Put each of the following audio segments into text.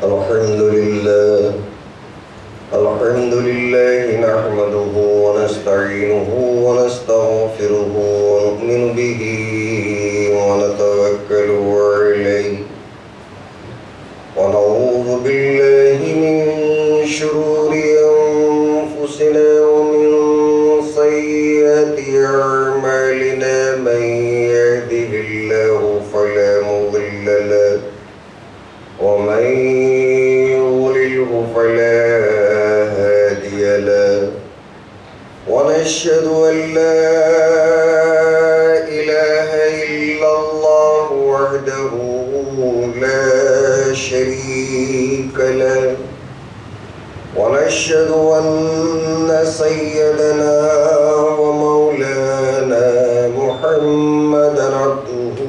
الحمد لله نحمده ونستعينه ونستغفره ونؤمن به ونتوكل عليه ونعوذ بالله من شرور أنفسنا ومن سيئات أعمالنا من يهده الله فلا مضل له ومن يضلله فلا هادي له ونشهد أن لا إله إلا الله وحده لا شريك له ونشهد أن سيدنا ومولانا محمدا عبده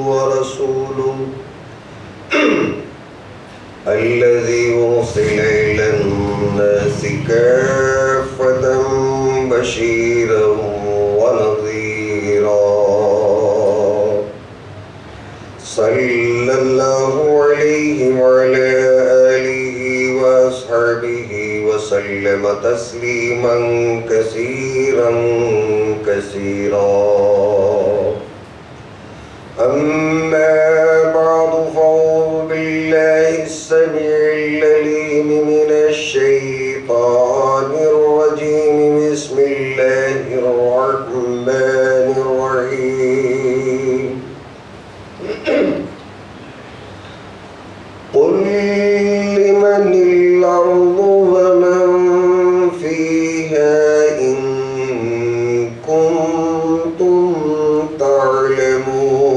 ورسوله الذي أرسل إلى الناس كافة بشيرا ونذيرا صلى الله عليه وعلى آله وأصحابه وسلم تسليما كثيرا كثيرا أما بعد فأعوذ بالله السميع العليم من الشيطان الرجيم بسم الله الرحمن الرحيم قل لمن الأرض ومن فيها إن كنتم تعلمون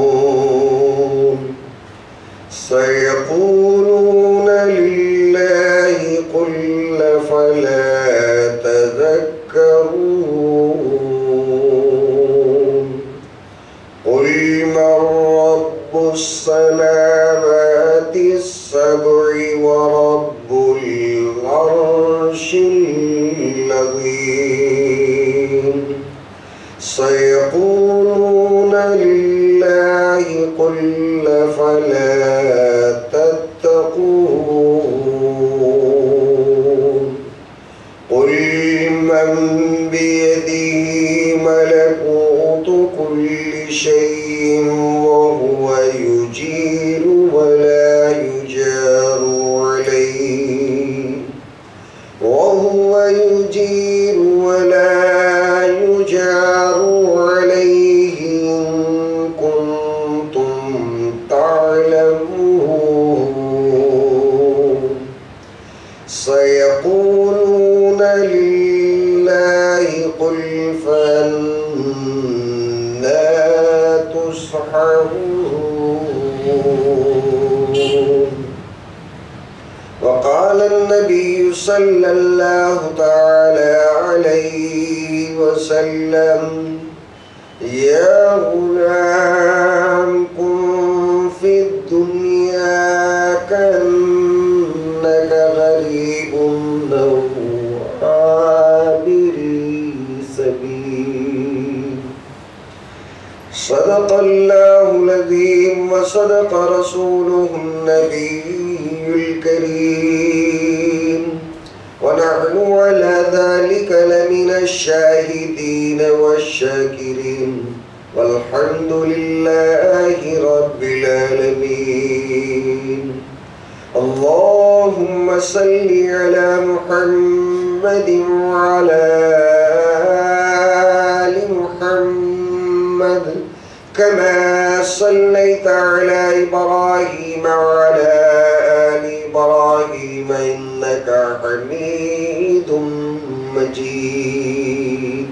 سيقولون لله قل فلا تذكرون قل من رب السماوات السبع ورب العرش العظيم سيقولون لله قل فلا تتقون قل من بيده ملكوت كل شيء وهو يجير ولا يجار عليه إن كنتم تعلمون سيقولون لله قل فأنى تسحرون وقال النبي صلى الله تعالى عليه وسلم يا غلام كن في الدنيا كأنك غريب أو عابر سبيل صدق الله العظيم وصدق رسوله النبي الكريم ونحن على ذلك لمن الشاهدين والشاكرين والحمد لله رب العالمين اللهم صل على محمد وعلى آل محمد كما صليت على إبراهيم وعلى آل إبراهيم إنك حميد مجيد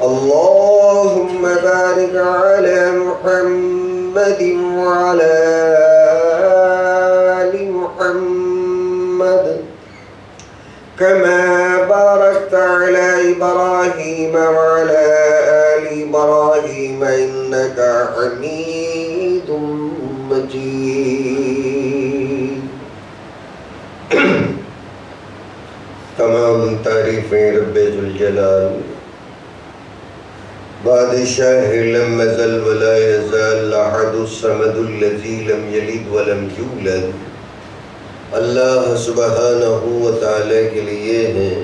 اللهم بارك على محمد وعلى آل محمد كما باركت على إبراهيم وعلى آل إبراهيم إنك حميد مجيد تمام تعریفیں رب ذوالجلال بادشاہ لم يزل ولا يزال احد الصمد الذي لم يلد ولم يولد اللہ سبحانہ و تعالی کے لیے ہیں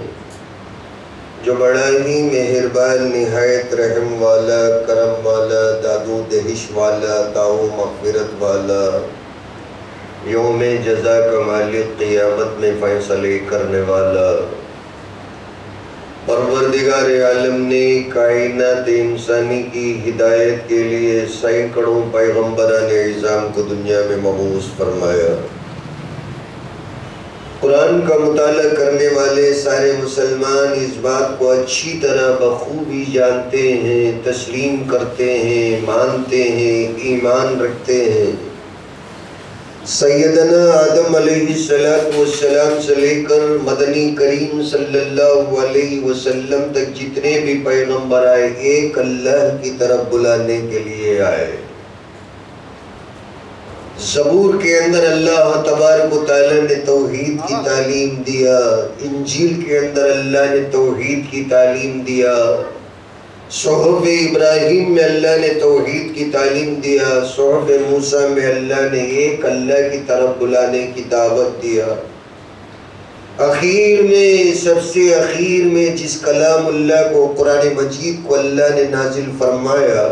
جو بڑا ہی مہربان، نہایت رحم والا، کرم والا، دادو دہش والا، داؤ مغفرت والا، یوم جزا کا مالک، قیامت میں فیصلے کرنے والا، پروردگار عالم نے کائنات انسانی کی ہدایت کے لیے سینکڑوں پیغمبران اعظام کو دنیا میں مبعوث فرمایا۔ قرآن کا مطالعہ کرنے والے سارے مسلمان اس بات کو اچھی طرح بخوبی جانتے ہیں، تسلیم کرتے ہیں، مانتے ہیں، ایمان رکھتے ہیں۔ سیدنا آدم علیہ السلام سے لے کر مدنی کریم صلی اللہ علیہ وسلم تک جتنے بھی پیغمبر آئے، ایک اللہ کی طرف بلانے کے لیے آئے۔ زبور کے اندر اللہ تبارک و تعالی نے توحید کی تعلیم دیا، انجیل کے اندر اللہ نے توحید کی تعلیم دیا، صحف ابراہیم میں اللہ نے توحید کی تعلیم دیا، صحف موسیٰ میں اللہ نے ایک اللہ کی طرف بلانے کی دعوت دیا۔ اخیر میں، سب سے اخیر میں جس کلام اللہ کو، قرآن مجید کو اللہ نے نازل فرمایا،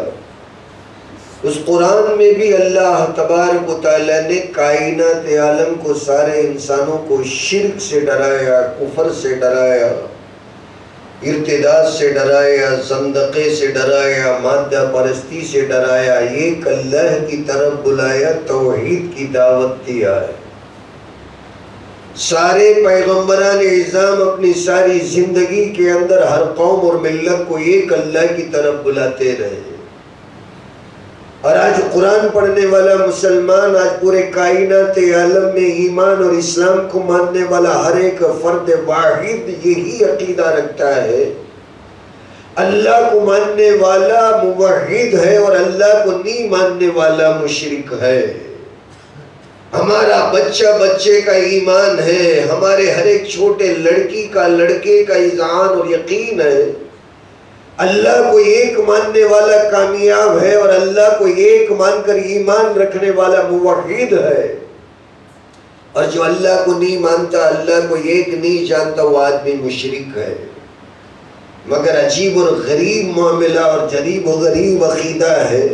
اس قرآن میں بھی اللہ تبارک و تعالیٰ نے کائنات عالم کو، سارے انسانوں کو شرک سے ڈرایا، کفر سے ڈرایا، ارتداد سے ڈرایا، زندقے سے ڈرایا، مادہ پرستی سے ڈرایا، ایک اللہ کی طرف بلایا، توحید کی دعوت دیا ہے۔ سارے پیغمبران اعظام اپنی ساری زندگی کے اندر ہر قوم اور ملت کو ایک اللہ کی طرف بلاتے رہے، اور آج قرآن پڑھنے والا مسلمان، آج پورے کائنات عالم میں ایمان اور اسلام کو ماننے والا ہر ایک فرد واحد یہی عقیدہ رکھتا ہے، اللہ کو ماننے والا موحد ہے اور اللہ کو نہیں ماننے والا مشرک ہے۔ ہمارا بچہ بچے کا ایمان ہے، ہمارے ہر ایک چھوٹے لڑکی کا، لڑکے کا اذعان اور یقین ہے، اللہ کو ایک ماننے والا کامیاب ہے اور اللہ کو ایک مان کر ایمان رکھنے والا موحد ہے، اور جو اللہ کو نہیں مانتا، اللہ کو ایک نہیں جانتا، وہ آدمی مشرک ہے۔ مگر عجیب اور غریب معاملہ اور جدید و غریب عقیدہ ہے،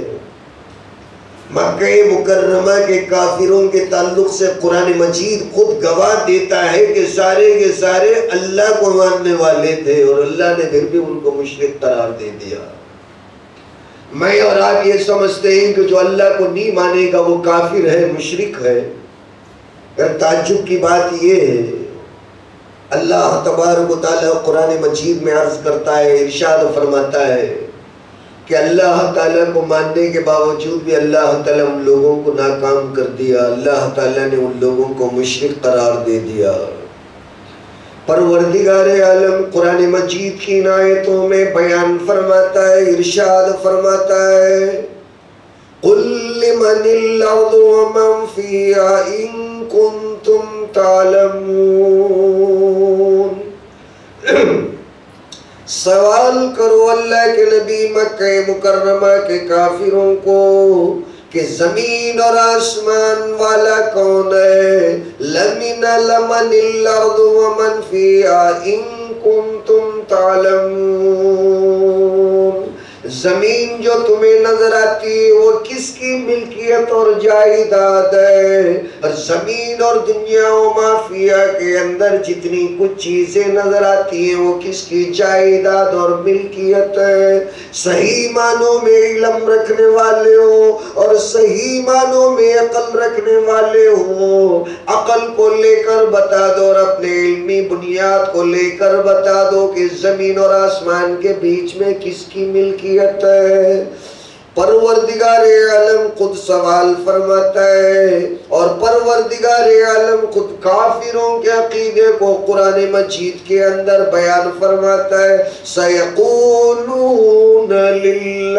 مکہ مکرمہ کے کافروں کے تعلق سے قرآن مجید خود گواہ دیتا ہے کہ سارے کے سارے اللہ کو ماننے والے تھے، اور اللہ نے پھر بھی ان کو مشرک قرار دے دیا۔ میں اور آپ یہ سمجھتے ہیں کہ جو اللہ کو نہیں مانے گا وہ کافر ہے، مشرک ہے۔ اگر تعجب کی بات یہ ہے، اللہ تبارک و تعالیٰ قرآن مجید میں عرض کرتا ہے، ارشاد فرماتا ہے کہ اللہ تعالیٰ کو ماننے کے باوجود بھی اللہ تعالیٰ ان لوگوں کو ناکام کر دیا، اللہ تعالیٰ نے ان لوگوں کو مشرک قرار دے دیا۔ پروردگار عالم قرآن مجید کی ان آیتوں میں بیان فرماتا ہے، ارشاد فرماتا ہے، قُلْ لِمَنِ الْأَرْضُ وَمَنْ فِيهَا إِن كُنْتُمْ تَعْلَمُونَ۔ سوال کرو اللہ کے نبی مکہ مکرمہ کے کافروں کو کہ زمین اور آسمان والا کون ہے؟ لَمِنَ الْأَرْضُ وَمَنْ فِيهَا إِن كُنْتُمْ تَعْلَمُونَ۔ زمین جو تمہیں نظر آتی ہے وہ کس کی ملکیت اور جائیداد ہے؟ اور زمین اور دنیا و مافیہ کے اندر جتنی کچھ چیزیں نظر آتی ہیں وہ کس کی جائیداد اور ملکیت ہے؟ صحیح معنوں میں علم رکھنے والے ہو اور صحیح معنوں میں عقل رکھنے والے ہو، عقل کو لے کر بتا دو اور اپنے علمی بنیاد کو لے کر بتا دو کہ زمین اور آسمان کے بیچ میں کس کی ملکیت ہے۔ پروردگار عالم خود سوال فرماتا ہے، اور پروردگار عالم خود کافروں کے عقیدے کو قرآن مجید کے اندر بیان فرماتا ہے، سَيَقُولُونَ لِلَّهِ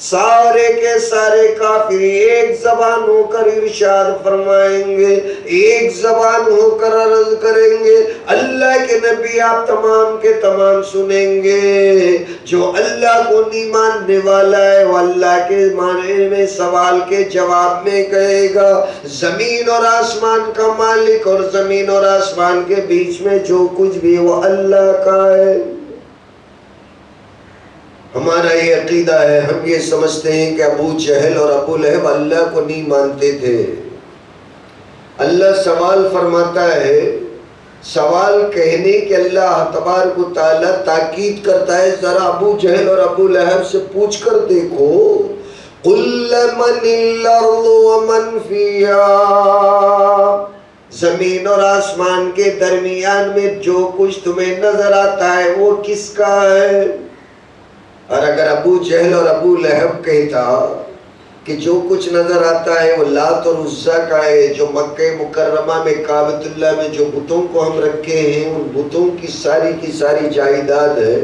سارے کے سارے کافر ایک زبان ہو کر ارشاد فرمائیں گے، ایک زبان ہو کر عرض کریں گے، اللہ کے نبی آپ تمام کے تمام سنیں گے، جو اللہ کو نہیں ماننے والا ہے وہ اللہ کے معنی میں سوال کے جواب میں کہے گا زمین اور آسمان کا مالک اور زمین اور آسمان کے بیچ میں جو کچھ بھی وہ اللہ کا ہے۔ ہمارا یہ عقیدہ ہے، ہم یہ سمجھتے ہیں کہ ابو جہل اور ابو لہب اللہ کو نہیں مانتے تھے۔ اللہ سوال فرماتا ہے، سوال کہنے کے اللہ تبارک و تعالیٰ تاکید کرتا ہے، ذرا ابو جہل اور ابو لہب سے پوچھ کر دیکھو، قُلْ مَنِ الْأَرْضُ وَمَنْ فِيهَا، زمین اور آسمان کے درمیان میں جو کچھ تمہیں نظر آتا ہے وہ کس کا ہے؟ اور اگر ابو جہل اور ابو لہب کہتا کہ جو کچھ نظر آتا ہے وہ لات اور عزا کا ہے، جو مکہ مکرمہ میں کعبۃ اللہ میں جو بتوں کو ہم رکھے ہیں ان بتوں کی ساری جائیداد ہے،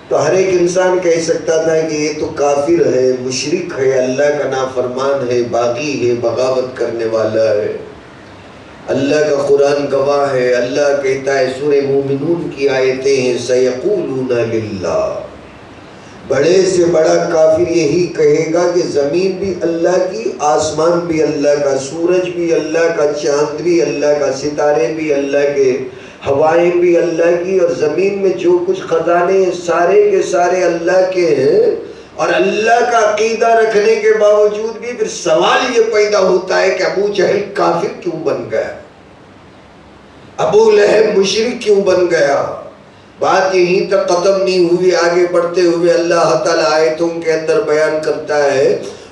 تو ہر ایک انسان کہہ سکتا تھا کہ یہ تو کافر ہے، مشرک ہے، اللہ کا نافرمان ہے، باغی ہے، بغاوت کرنے والا ہے۔ اللہ کا قرآن گواہ ہے، اللہ کہتا ہے سورہ مومنون کی آیتیں ہیں، سَيَقُولُونَ لِلَّهِ، بڑے سے بڑا کافر یہی کہے گا کہ زمین بھی اللہ کی، آسمان بھی اللہ کا، سورج بھی اللہ کا، چاند بھی اللہ کا، ستارے بھی اللہ کے، ہوائیں بھی اللہ کی، اور زمین میں جو کچھ خزانے ہیں سارے کے سارے اللہ کے ہیں۔ اور اللہ کا عقیدہ رکھنے کے باوجود بھی پھر سوال یہ پیدا ہوتا ہے کہ ابو جہل کافر کیوں بن گیا، ابو لہب مشرک کیوں بن گیا؟ بات یہیں تک ختم نہیں ہوئی، آگے بڑھتے ہوئے اللہ تعالیٰ آیتوں کے اندر بیان کرتا ہے،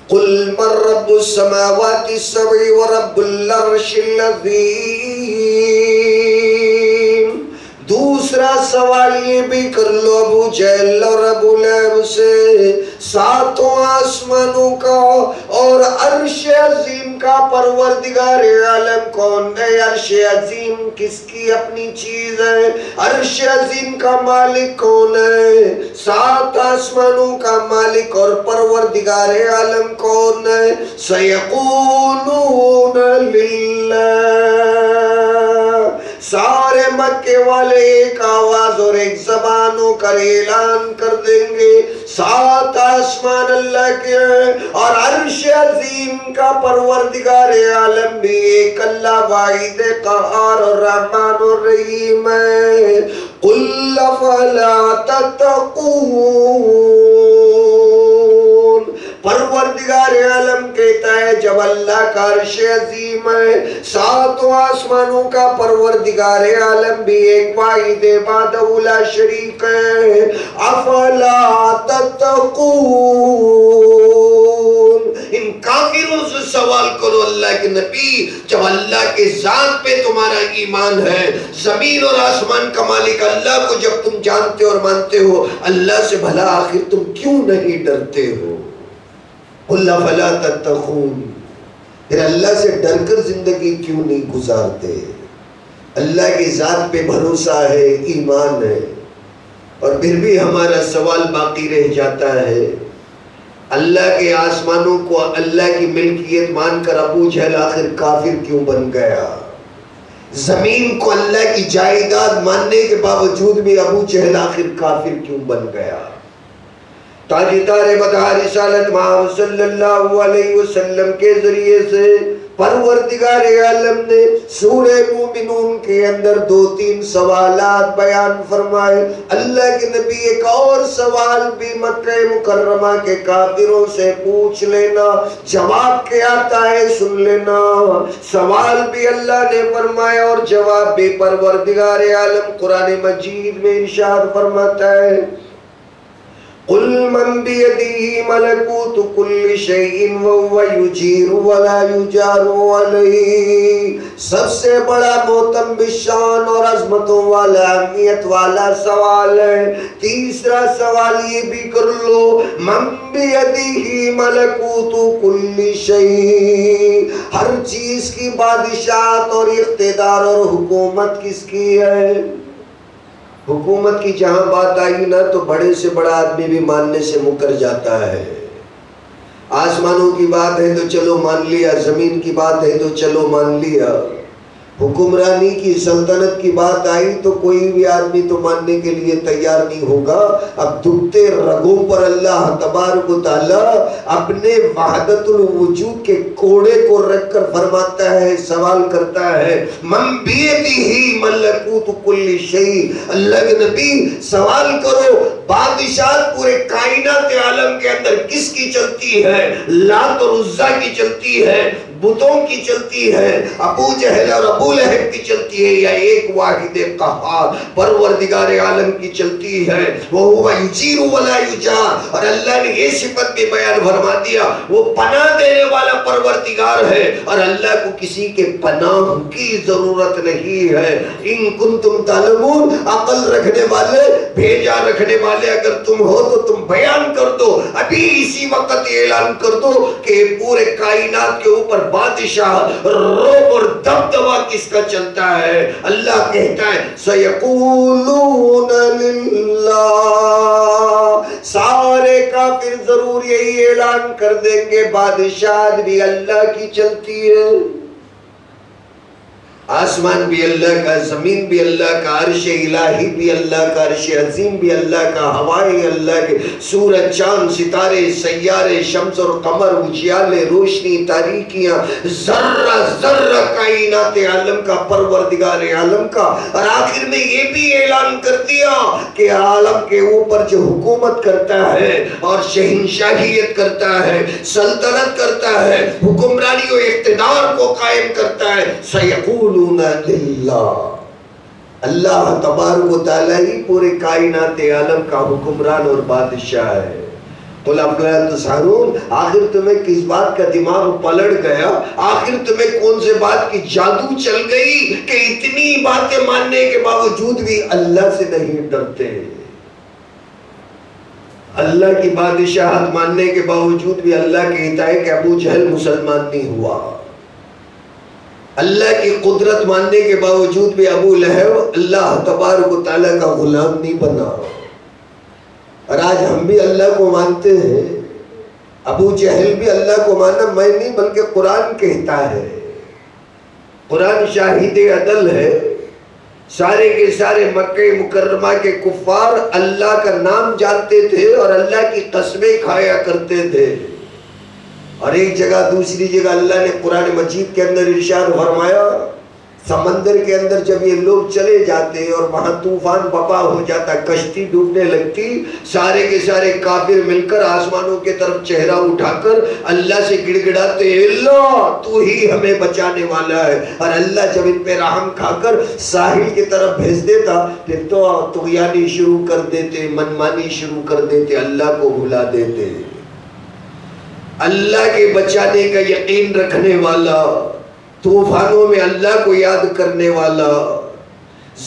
قُلْ مَنْ رَبُّ السَّمَاوَاتِ السَّبْعِ وَرَبُّ الْعَرْشِ الْعَظِيمِ۔ دوسرا سوال یہ بھی کر لو ابو جہل اور ابو لہب سے، ساتوں آسمانوں کا اور عرش عظیم کا پروردگار عالم کون ہے؟ عرش عظیم کس کی اپنی چیز ہے؟ عرش عظیم کا مالک کون ہے؟ سات آسمانوں کا مالک اور پروردگار عالم کون ہے؟ سَيَقُولُونَ لِلَّهِ، سارے مکے والے ایک آواز اور ایک زبان ہو کر اعلان کر دیں گے سات آسمان اللہ کے ہیں اور عرش عظیم کا پروردگار عالم بھی ایک اللہ واحد قہار اور رحمان اور رحیم ہے۔ قُلْ فَلَا تَتَّقُونَ، پروردگار عالم کہتا ہے جب اللہ کا عرش عظیم ہے، ساتوں آسمانوں کا پروردگار عالم بھی ایک واحد وحدہ لا شریک ہے، افلا تتقون، ان کافروں سے سوال کرو اللہ کے نبی، جب اللہ کے ذات پہ تمہارا ایمان ہے، زمین اور آسمان کا مالک اللہ کو جب تم جانتے اور مانتے ہو، اللہ سے بھلا آخر تم کیوں نہیں ڈرتے ہو؟ اللہ فلا تتقون، پھر اللہ سے ڈر کر زندگی کیوں نہیں گزارتے؟ اللہ کی ذات پہ بھروسہ ہے، ایمان ہے، اور پھر بھی ہمارا سوال باقی رہ جاتا ہے، اللہ کے آسمانوں کو اللہ کی ملکیت مان کر ابو جہل آخر کافر کیوں بن گیا؟ زمین کو اللہ کی جائیداد ماننے کے باوجود بھی ابو جہل آخر کافر کیوں بن گیا؟ تاجدار مدح رسالت محمد صلی اللہ علیہ وسلم کے ذریعے سے پروردگار عالم نے سورہ مومنون کے اندر 2-3 سوالات بیان فرمائے۔ اللہ کے نبی ایک اور سوال بھی مکہ مکرمہ کے کافروں سے پوچھ لینا، جواب کیا آتا ہے سن لینا۔ سوال بھی اللہ نے فرمایا اور جواب بھی پروردگار عالم قرآن مجید میں ارشاد فرماتا ہے، قُلْ مَنْ بِيَدِهِ مَلَكُوتُ كُلِّ شَيْءٍ وَهُوَ يُجِيرُ وَلَا يُجَارُ عَلَيْهِ، سب سے بڑا محترم بشان اور عظمتوں والا اہمیت والا سوال ہے۔ تیسرا سوال یہ بھی کر لو، مَنْ بِيَدِهِ مَلَكُوتُ كُلِّ شَيْءٍ، ہر چیز کی بادشاہت اور اقتدار اور حکومت کس کی ہے؟ حکومت کی جہاں بات آئی نا تو بڑے سے بڑا آدمی بھی ماننے سے مکر جاتا ہے. آسمانوں کی بات ہے تو چلو مان لیا، زمین کی بات ہے تو چلو مان لیا، حکمرانی کی سلطنت کی بات آئی تو کوئی بھی آدمی تو ماننے کے لیے تیار نہیں ہوگا. اب دکھتے رگوں پر اللہ تبارک و تعالیٰ اپنے وحدت الوجود کے کوڑے کو رکھ کر فرماتا ہے، سوال کرتا ہے من بیدہ ملکوت کل شیء. اللہ کے نبی سوال کرو بادشاہت پورے کائنات عالم کے اندر کس کی چلتی ہے؟ لات اور عزا کی چلتی ہے، بتوں کی چلتی ہے، ابو جہل اور ابو لہب کی چلتی ہے، یا ایک واحد قہار پروردگار عالم کی چلتی ہے؟ وہ یجیر ولا یجار. اور اللہ نے یہ صفت بھی بیان فرما دیا، وہ پناہ دینے والا پروردگار ہے اور اللہ کو کسی کے پناہ کی ضرورت نہیں ہے. ان کنتم تعلمون، عقل رکھنے والے، بھیجا رکھنے والے اگر تم ہو تو تم بیان کر دو، ابھی اسی وقت اعلان کر دو کہ پورے کائنات کے اوپر بادشاہ روب اور دبدبا کس کا چلتا ہے؟ اللہ کہتا ہے سیقولون للہ. سارے کافر ضرور یہی اعلان کر دیں گے بادشاہت بھی اللہ کی چلتی ہے، آسمان بھی اللہ کا، زمین بھی اللہ کا، عرش الہی بھی اللہ کا، عرش عظیم بھی اللہ کا، ہوائیں اللہ کے، سورج چاند ستارے سیارے شمس اور قمر اجیالے روشنی تاریکیاں، ذرہ ذرہ کائنات عالم کا، پروردگار عالم کا. اور آخر میں یہ بھی اعلان کر دیا کہ عالم کے اوپر جو حکومت کرتا ہے اور شہنشاہیت کرتا ہے، سلطنت کرتا ہے، حکمرانی و اقتدار کو قائم کرتا ہے، سیقول للہ. اللہ تبارک و تعالیٰ ہی پورے کائنات عالم کا حکمران اور بادشاہ ہے. قل افلا تسحرون. آخر تمہیں کس بات کا دماغ پلٹ گیا؟ آخر تمہیں کون سے بات کی جادو چل گئی کہ اتنی باتیں ماننے کے باوجود بھی اللہ سے نہیں ڈرتے؟ اللہ کی بادشاہت ماننے کے باوجود بھی اللہ کہتا ہے کہ ابو جہل مسلمان نہیں ہوا. اللہ کی قدرت ماننے کے باوجود بھی ابو لہب اللہ تبارک و تعالیٰ کا غلام نہیں بنا. اور آج ہم بھی اللہ کو مانتے ہیں، ابو جہل بھی اللہ کو مانا، میں نہیں بلکہ قرآن کہتا ہے. قرآن شاہد عدل ہے. سارے کے سارے مکہ مکرمہ کے کفار اللہ کا نام جانتے تھے اور اللہ کی قسمیں کھایا کرتے تھے. اور ایک جگہ دوسری جگہ اللہ نے قرآن مجید کے اندر ارشاد فرمایا، سمندر کے اندر جب یہ لوگ چلے جاتے اور وہاں طوفان بپا ہو جاتا، کشتی ڈوبنے لگتی، سارے کے سارے کافر مل کر آسمانوں کے طرف چہرہ اٹھا کر اللہ سے گڑ گڑاتے، اللہ تو ہی ہمیں بچانے والا ہے. اور اللہ جب ان پہ رحم کھا کر ساحل کی طرف بھیج دیتا پھر تو طغیانی شروع کر دیتے، منمانی شروع کر دیتے، اللہ کو بھلا دیتے. اللہ کے بچانے کا یقین رکھنے والا، طوفانوں میں اللہ کو یاد کرنے والا،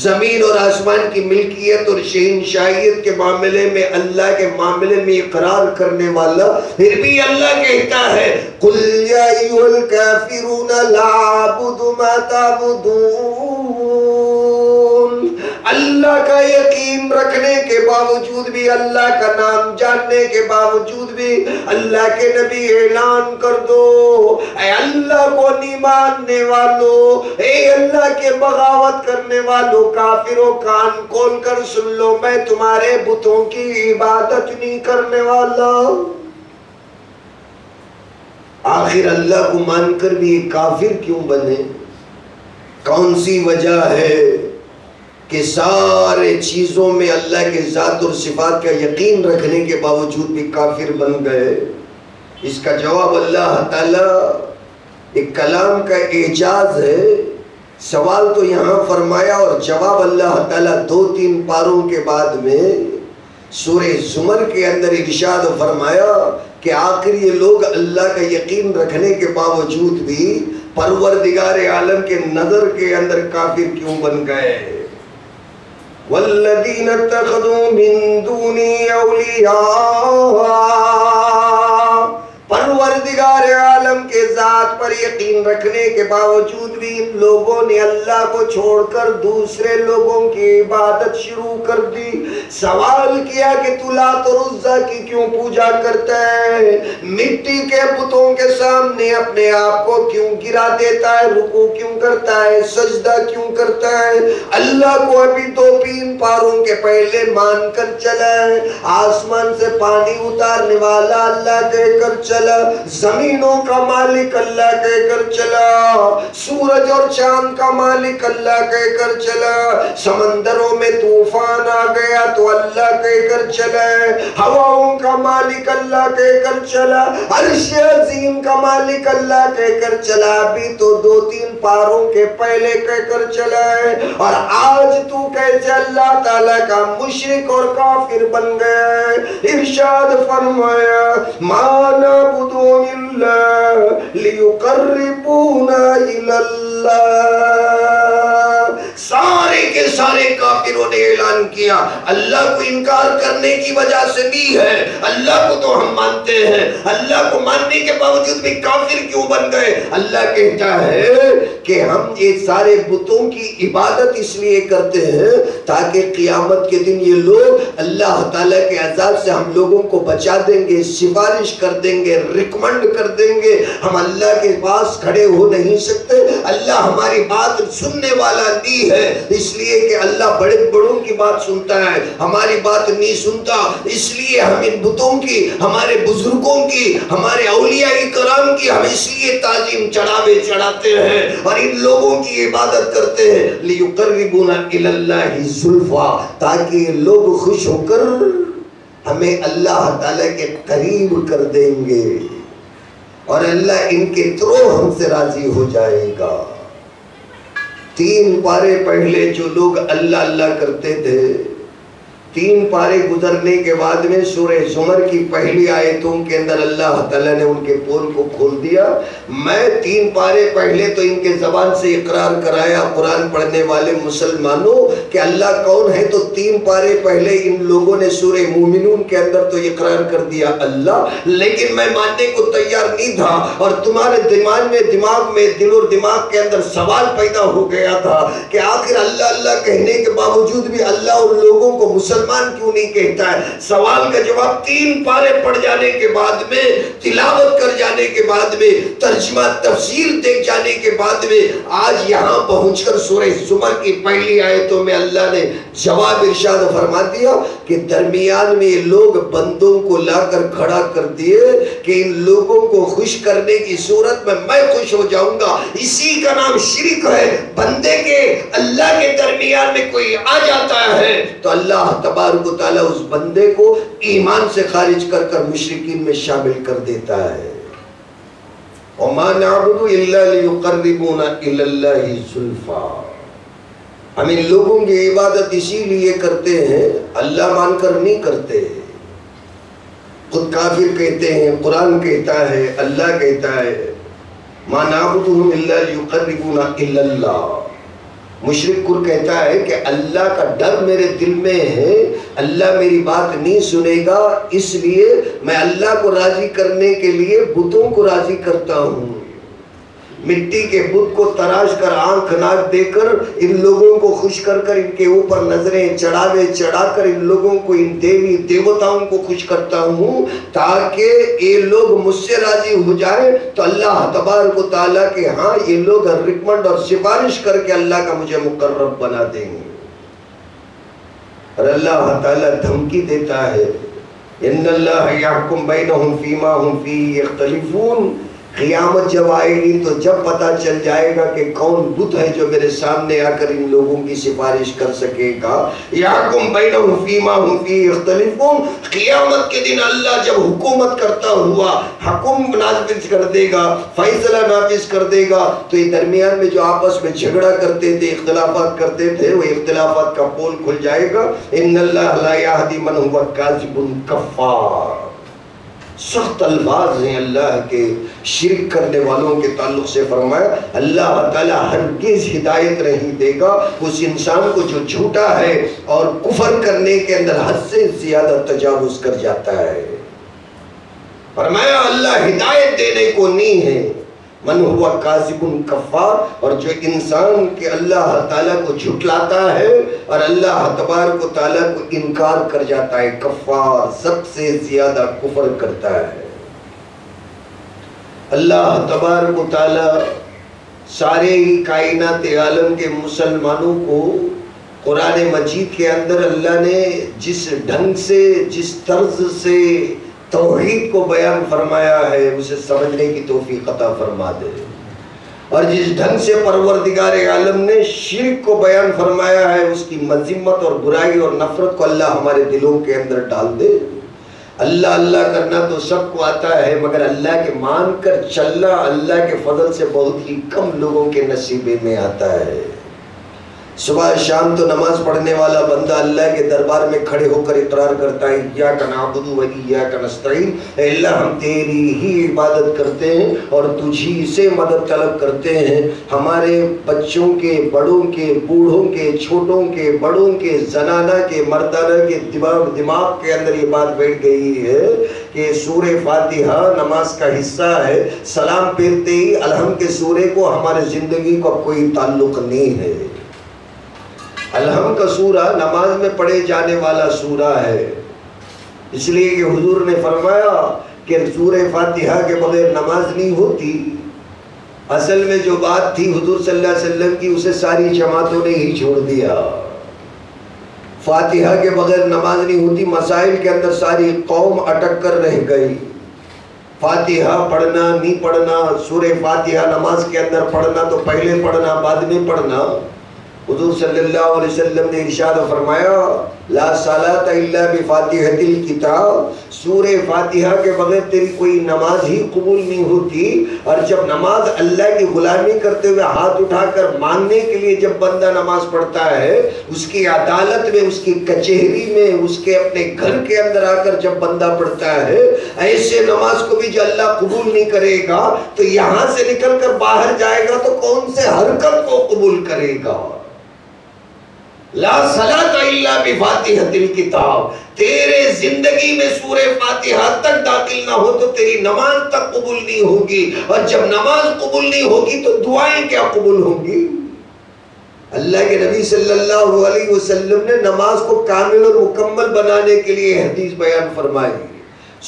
زمین اور آسمان کی ملکیت اور شہنشاہیت کے معاملے میں اللہ کے معاملے میں اقرار کرنے والا، پھر بھی اللہ کہتا ہے قُلْ يَا أَيُّهَا الْكَافِرُونَ لَا أَعْبُدُ مَا تَعْبُدُونَ. اللہ کا یقین رکھنے کے باوجود بھی، اللہ کا نام جاننے کے باوجود بھی اللہ کے نبی اعلان کر دو، اے اللہ کو نہیں ماننے والو، اے اللہ کے بغاوت کرنے والو، کافروں کان کھول کر سن لو، میں تمہارے بتوں کی عبادت نہیں کرنے والا. آخر اللہ کو مان کر بھی ایک کافر کیوں بنے؟ کون سی وجہ ہے کہ سارے چیزوں میں اللہ کے ذات اور صفات کا یقین رکھنے کے باوجود بھی کافر بن گئے؟ اس کا جواب اللہ تعالیٰ ایک کلام کا اعجاز ہے. سوال تو یہاں فرمایا اور جواب اللہ تعالیٰ 2-3 پاروں کے بعد میں سورہ زمر کے اندر ارشاد فرمایا کہ آخر یہ لوگ اللہ کا یقین رکھنے کے باوجود بھی پروردگار عالم کے نظر کے اندر کافر کیوں بن گئے؟ والذین اتخذوا من دونی اولیاء، پروردگار عالم کے کے ذات پر یقین رکھنے کے باوجود بھی ان لوگوں نے اللہ کو چھوڑ کر دوسرے لوگوں کی عبادت شروع کر دی۔ سوال کیا کہ تو لات اور عزا کی کیوں پوجا کرتا ہے؟ مٹی کے بتوں کے سامنے اپنے آپ کو کیوں گرا دیتا ہے؟ رکوع کیوں کرتا ہے؟ سجدہ کیوں کرتا ہے؟ اللہ کو ابھی تو تین پاروں کے پہلے مان کر چلا ہے۔ آسمان سے پانی اتارنے والا اللہ کہہ کر چلا، زمینوں کا مالک اللہ کہہ کر چلا، سورج اور چاند کا مالک اللہ کہہ کر چلا، سمندروں میں طوفان آ گیا تو اللہ کہہ کر چلا، ہواؤں کا مالک اللہ کہہ کر چلا، عرش عظیم کا مالک اللہ کہہ کر چلا، ابھی تو دو تین پاروں کے پہلے کہہ کر چلا ہے، اور آج تو کیسے اللہ تعالیٰ کا مشرک اور کافر بن گیا ہے؟ ارشاد فرمایا ما نعبدهم الا لیقربونا الی اللہ۔ سارے کے سارے کافروں نے اعلان کیا اللہ کو انکار کرنے کی وجہ سے نہیں ہے، اللہ کو تو ہم مانتے ہیں، اللہ کو ماننے کے باوجود بھی کافر کیوں بن گئے؟ اللہ کہتا ہے کہ ہم یہ سارے بتوں کی عبادت اس لیے کرتے ہیں تاکہ قیامت کے دن یہ لوگ اللہ تعالیٰ کے عذاب سے ہم لوگوں کو بچا دیں گے، سفارش کر دیں گے، ریکمنڈ کر دیں گے۔ ہم اللہ کے پاس کھڑے ہو نہیں سکتے، اللہ ہماری بات سننے والا نہیں ہے، اس لیے کہ اللہ بڑے بڑوں کی بات سنتا ہے، ہماری بات نہیں سنتا، اس لیے ہم ان بتوں کی، ہمارے بزرگوں کی، ہمارے اولیاء کرام کی ہم اس لیے تعظیم چڑھاوے چڑھاتے ہیں اور ان لوگوں کی عبادت کرتے ہیں لیقربونا الی اللہ زلفا، تاکہ یہ لوگ خوش ہو کر ہمیں اللہ تعالیٰ کے قریب کر دیں گے اور اللہ ان کے تھرو ہم سے راضی ہو جائے گا۔ تین پارے پہلے جو لوگ اللہ اللہ کرتے تھے، تین پارے گزرنے کے بعد میں سورہ زمر کی پہلی آیتوں کے اندر اللہ تعالیٰ نے ان کے پول کو کھول دیا۔ میں تین پارے پہلے تو ان کے زبان سے اقرار کرایا قرآن پڑھنے والے مسلمانوں کہ اللہ کون ہے، تو تین پارے پہلے ان لوگوں نے سورہ مومنون کے اندر تو اقرار کر دیا اللہ، لیکن میں ماننے کو تیار نہیں تھا، اور تمہارے دماغ میں دل اور دماغ کے اندر سوال پیدا ہو گیا تھا کہ آخر اللہ اللہ کہنے کے باوجود بھی اللہ ان لوگوں کو مسلمان کیوں نہیں کہتا ہے؟ سوال کا جواب تین پارے پڑھ جانے کے بعد میں، تلاوت کر جانے کے بعد میں، ترجمہ تفسیر دیکھ جانے کے بعد میں، آج یہاں پہنچ کر سورہ زمر کی پہلی آیتوں میں اللہ نے جواب ارشاد فرما دیا کہ درمیان میں یہ لوگ بندوں کو لا کر کھڑا کر دیے کہ ان لوگوں کو خوش کرنے کی صورت میں خوش ہو جاؤں گا۔ اسی کا نام شرک ہے۔ بندے کے اللہ کے درمیان میں کوئی آ جاتا ہے تو اللہ تبارک و تعالیٰ اس بندے کو ایمان سے خارج کر کر مشرکین میں شامل کر دیتا ہے۔ وَمَا نَعْبُدُ إِلَّا لِيُقَرِّبُونَ إِلَى اللَّهِ زُلْفَىٰ، ہم ان لوگوں کی عبادت اسی لیے کرتے ہیں، اللہ مان کر نہیں کرتے۔ خود کافر کہتے ہیں، قرآن کہتا ہے، اللہ کہتا ہے مَا نَعْبُدُهُمْ إِلَّا لِيُقَرِّبُونَ إِلَى اللَّهِ۔ مشرک کر کہتا ہے کہ اللہ کا ڈر میرے دل میں ہے، اللہ میری بات نہیں سنے گا، اس لیے میں اللہ کو راضی کرنے کے لیے بتوں کو راضی کرتا ہوں۔ مٹی کے بت کو تراش کر، آنکھ ناک دے کر ان لوگوں کو خوش کر کر ان کے اوپر نظریں چڑھاوے چڑھا کر ان لوگوں کو، ان دیوی دیوتاؤں کو خوش کرتا ہوں تاکہ یہ لوگ مجھ سے راضی ہو جائیں، تو اللہ تبارک و تعالیٰ کے ہاں یہ لوگ ریکمنڈ اور سفارش کر کے اللہ کا مجھے مقرب بنا دیں گے۔ اور اللہ تعالیٰ دھمکی دیتا ہے ان اللہ یحکم بینہم فیما ہم فیہ یختلفون، قیامت جب آئے گی تو جب پتہ چل جائے گا کہ کون بت ہے جو میرے سامنے آ کر ان لوگوں کی سفارش کر سکے گا۔ یحکم بینہم فیما ہم فیہ یختلفون، قیامت کے دن اللہ جب حکومت کرتا ہوا حکم نافذ کر دے گا، فیصلہ نافذ کر دے گا، تو یہ درمیان میں جو آپس میں جھگڑا کرتے تھے، اختلافات کرتے تھے، وہ اختلافات کا پول کھل جائے گا۔ ان اللہ لا یہدی من هو کاذب کفار، سخت الفاظ ہیں اللہ کے شرک کرنے والوں کے تعلق سے فرمایا اللہ تعالیٰ ہرگز ہدایت نہیں دے گا اس انسان کو جو جھوٹا ہے اور کفر کرنے کے اندر حد سے زیادہ تجاوز کر جاتا ہے۔ فرمایا اللہ ہدایت دینے کو نہیں ہے، من ہوا کاذب کفار، اور جو انسان کے اللہ تعالیٰ کو جھٹلاتا ہے اور اللہ تبارک و تعالیٰ کو انکار کر جاتا ہے، کفار سب سے زیادہ کفر کرتا ہے۔ اللہ تبارک و تعالیٰ سارے ہی کائنات عالم کے مسلمانوں کو قرآن مجید کے اندر اللہ نے جس ڈھنگ سے، جس طرز سے توحید کو بیان فرمایا ہے اسے سمجھنے کی توفیق عطا فرما دے، اور جس ڈھنگ سے پروردگار عالم نے شرک کو بیان فرمایا ہے اس کی مذمت اور برائی اور نفرت کو اللہ ہمارے دلوں کے اندر ڈال دے۔ اللہ اللہ کرنا تو سب کو آتا ہے، مگر اللہ کے مان کر چلنا اللہ کے فضل سے بہت ہی کم لوگوں کے نصیبے میں آتا ہے۔ صبح شام تو نماز پڑھنے والا بندہ اللہ کے دربار میں کھڑے ہو کر اقرار کرتا ہے ایاک نعبد و ایاک نستعین، اے اللہ ہم تیری ہی عبادت کرتے ہیں اور تجھی سے مدد طلب کرتے ہیں۔ ہمارے بچوں کے، بڑوں کے، بوڑھوں کے، چھوٹوں کے، بڑوں کے، زنانہ کے، مردانہ کے دماغ کے اندر یہ بات بیٹھ گئی ہے کہ سورہ فاتحہ نماز کا حصہ ہے، سلام پھیرتے ہی الحمد کے سورے کو ہمارے زندگی کو کوئی تعلق نہیں ہے۔ الحمد کا سورہ نماز میں پڑھے جانے والا سورہ ہے، اس لیے کہ حضور نے فرمایا کہ سورہ فاتحہ کے بغیر نماز نہیں ہوتی۔ اصل میں جو بات تھی حضور صلی اللہ علیہ وسلم کی اسے ساری جماعتوں نے ہی چھوڑ دیا۔ فاتحہ کے بغیر نماز نہیں ہوتی، مسائل کے اندر ساری قوم اٹک کر رہ گئی۔ فاتحہ پڑھنا نہیں پڑھنا، سورہ فاتحہ نماز کے اندر پڑھنا تو پہلے پڑھنا بعد میں پڑھنا۔ حضور صلی اللہ علیہ وسلم نے ارشاد فرمایا لا صلاۃ الا بفاتحۃ الکتاب، سورہ فاتحہ کے بغیر تیری کوئی نماز ہی قبول نہیں ہوتی۔ اور جب نماز اللہ کی غلامی کرتے ہوئے ہاتھ اٹھا کر مانگنے کے لیے جب بندہ نماز پڑھتا ہے، اس کی عدالت میں، اس کی کچہری میں، اس کے اپنے گھر کے اندر آ کر جب بندہ پڑھتا ہے، ایسے نماز کو بھی جو اللہ قبول نہیں کرے گا تو یہاں سے نکل کر باہر جائے گا تو کون سے حرکت کو قبول کرے گا؟ لا صلاۃ الا بفاتحۃ الکتاب، تیرے زندگی میں سورہ فاتحہ تک داخل نہ ہو تو تیری نماز تک قبول نہیں ہوگی، اور جب نماز قبول نہیں ہوگی تو دعائیں کیا قبول ہوں گی؟ اللہ کے نبی صلی اللہ علیہ وسلم نے نماز کو کامل اور مکمل بنانے کے لیے حدیث بیان فرمائی،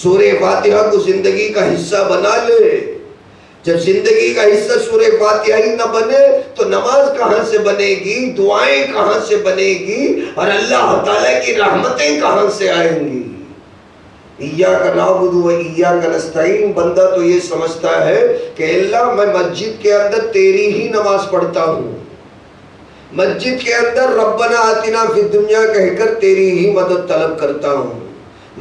سورہ فاتحہ کو زندگی کا حصہ بنا لے۔ جب زندگی کا حصہ سورہ فاتحہ ہی نہ بنے تو نماز کہاں سے بنے گی، دعائیں کہاں سے بنے گی، اور اللہ تعالیٰ کی رحمتیں کہاں سے آئیں گی؟ ایاک نعبد و ایاک نستعین، بندہ تو یہ سمجھتا ہے کہ اللہ میں مسجد کے اندر تیری ہی نماز پڑھتا ہوں، مسجد کے اندر ربنا آتنا فی الدنیا کہہ کر تیری ہی مدد طلب کرتا ہوں۔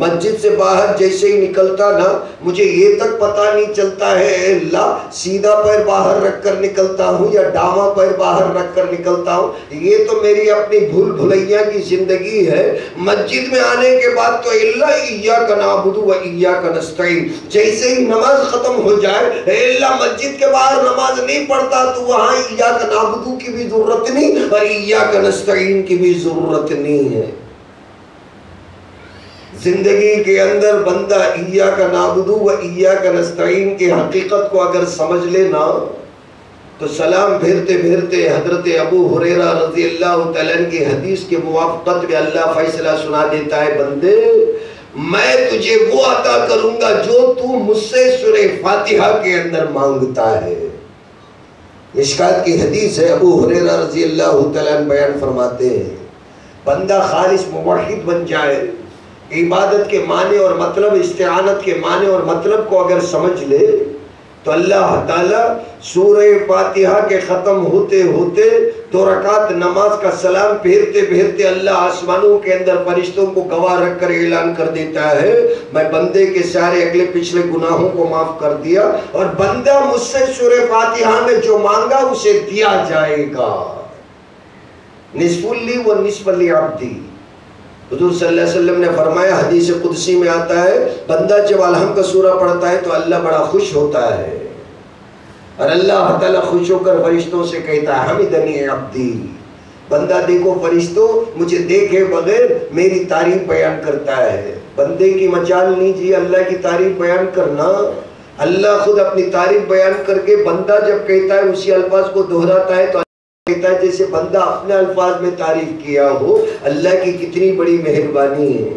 مسجد سے باہر جیسے ہی نکلتا نا مجھے یہ تک پتہ نہیں چلتا ہے اے اللہ سیدھا پیر باہر رکھ کر نکلتا ہوں یا ڈاما پیر باہر رکھ کر نکلتا ہوں، یہ تو میری اپنی بھول بھلیاں کی زندگی ہے۔ مسجد میں آنے کے بعد تو اللہ ایاک نعبد و ایاک نستعین، جیسے ہی نماز ختم ہو جائے اے اللہ مسجد کے باہر نماز نہیں پڑھتا تو وہاں ایاک نعبد کی بھی ضرورت نہیں اور ایاک نستعین کی بھی ضرورت نہیں ہے۔ زندگی کے اندر بندہ ایاک نعبد و ایاک نستعین کی حقیقت کو اگر سمجھ لینا تو سلام پھیرتے پھیرتے حضرت ابو ہریرہ رضی اللہ تعالیٰ عنہ کی حدیث کے موافقت میں اللہ فیصلہ سنا دیتا ہے، بندے میں تجھے وہ عطا کروں گا جو تو مجھ سے سورہ فاتحہ کے اندر مانگتا ہے۔ مشکات کی حدیث ہے، ابو ہریرہ رضی اللہ تعالیٰ عنہ بیان فرماتے ہیں بندہ خالص موحد بن جائے، عبادت کے معنی اور مطلب، استعانت کے معنی اور مطلب کو اگر سمجھ لے تو اللہ تعالیٰ سورہ فاتحہ کے ختم ہوتے ہوتے 2 رکعت نماز کا سلام پھیرتے پھیرتے اللہ آسمانوں کے اندر فرشتوں کو گواہ رکھ کر اعلان کر دیتا ہے میں بندے کے سارے اگلے پچھلے گناہوں کو معاف کر دیا، اور بندہ مجھ سے سورہ فاتحہ میں جو مانگا اسے دیا جائے گا۔ نصف لی و نصف لعبدی، حضور صلی اللہ علیہ وسلم نے فرمایا، حدیث قدسی میں آتا ہے بندہ جب الحمد کا سورہ پڑھتا ہے تو اللہ بڑا خوش ہوتا ہے، اور اللہ تعالیٰ خوش ہو کر فرشتوں سے کہتا ہے حمدنی عبدی، بندہ دیکھو فرشتوں مجھے دیکھے بغیر میری تعریف بیان کرتا ہے۔ بندے کی مجال نہیں جی اللہ کی تعریف بیان کرنا، اللہ خود اپنی تعریف بیان کر کے بندہ جب کہتا ہے اسی الفاظ کو دہراتا ہے تو اللہ کہتا ہے جیسے بندہ اپنے الفاظ میں تعریف کیا ہو. اللہ کی کتنی بڑی مہربانی ہے.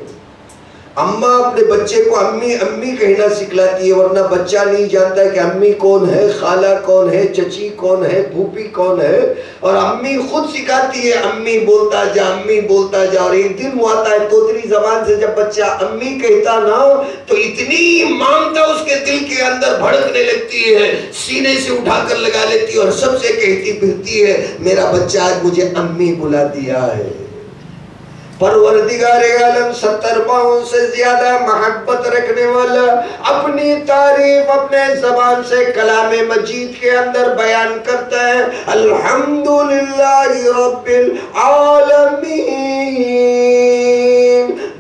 اماں اپنے بچے کو امی امی کہنا سکھلاتی ہے، ورنہ بچہ نہیں جانتا کہ امی کون ہے، خالہ کون ہے، چچی کون ہے، پھوپھی کون ہے. اور امی خود سکھاتی ہے امی بولتا جا، امی بولتا جا. اور ایک دن وہ آتا ہے توتری زبان سے جب بچہ امی کہتا نا تو اتنی مامتا اس کے دل کے اندر بھڑکنے لگتی ہے، سینے سے اٹھا کر لگا لیتی ہے اور سب سے کہتی پھرتی ہے میرا بچہ آج مجھے امی بلا دیا ہے. پروردگار عالم 70 پاؤں سے زیادہ محبت رکھنے والا اپنی تعریف اپنے زبان سے کلام مجید کے اندر بیان کرتا ہے. الحمدللہ رب العالمین.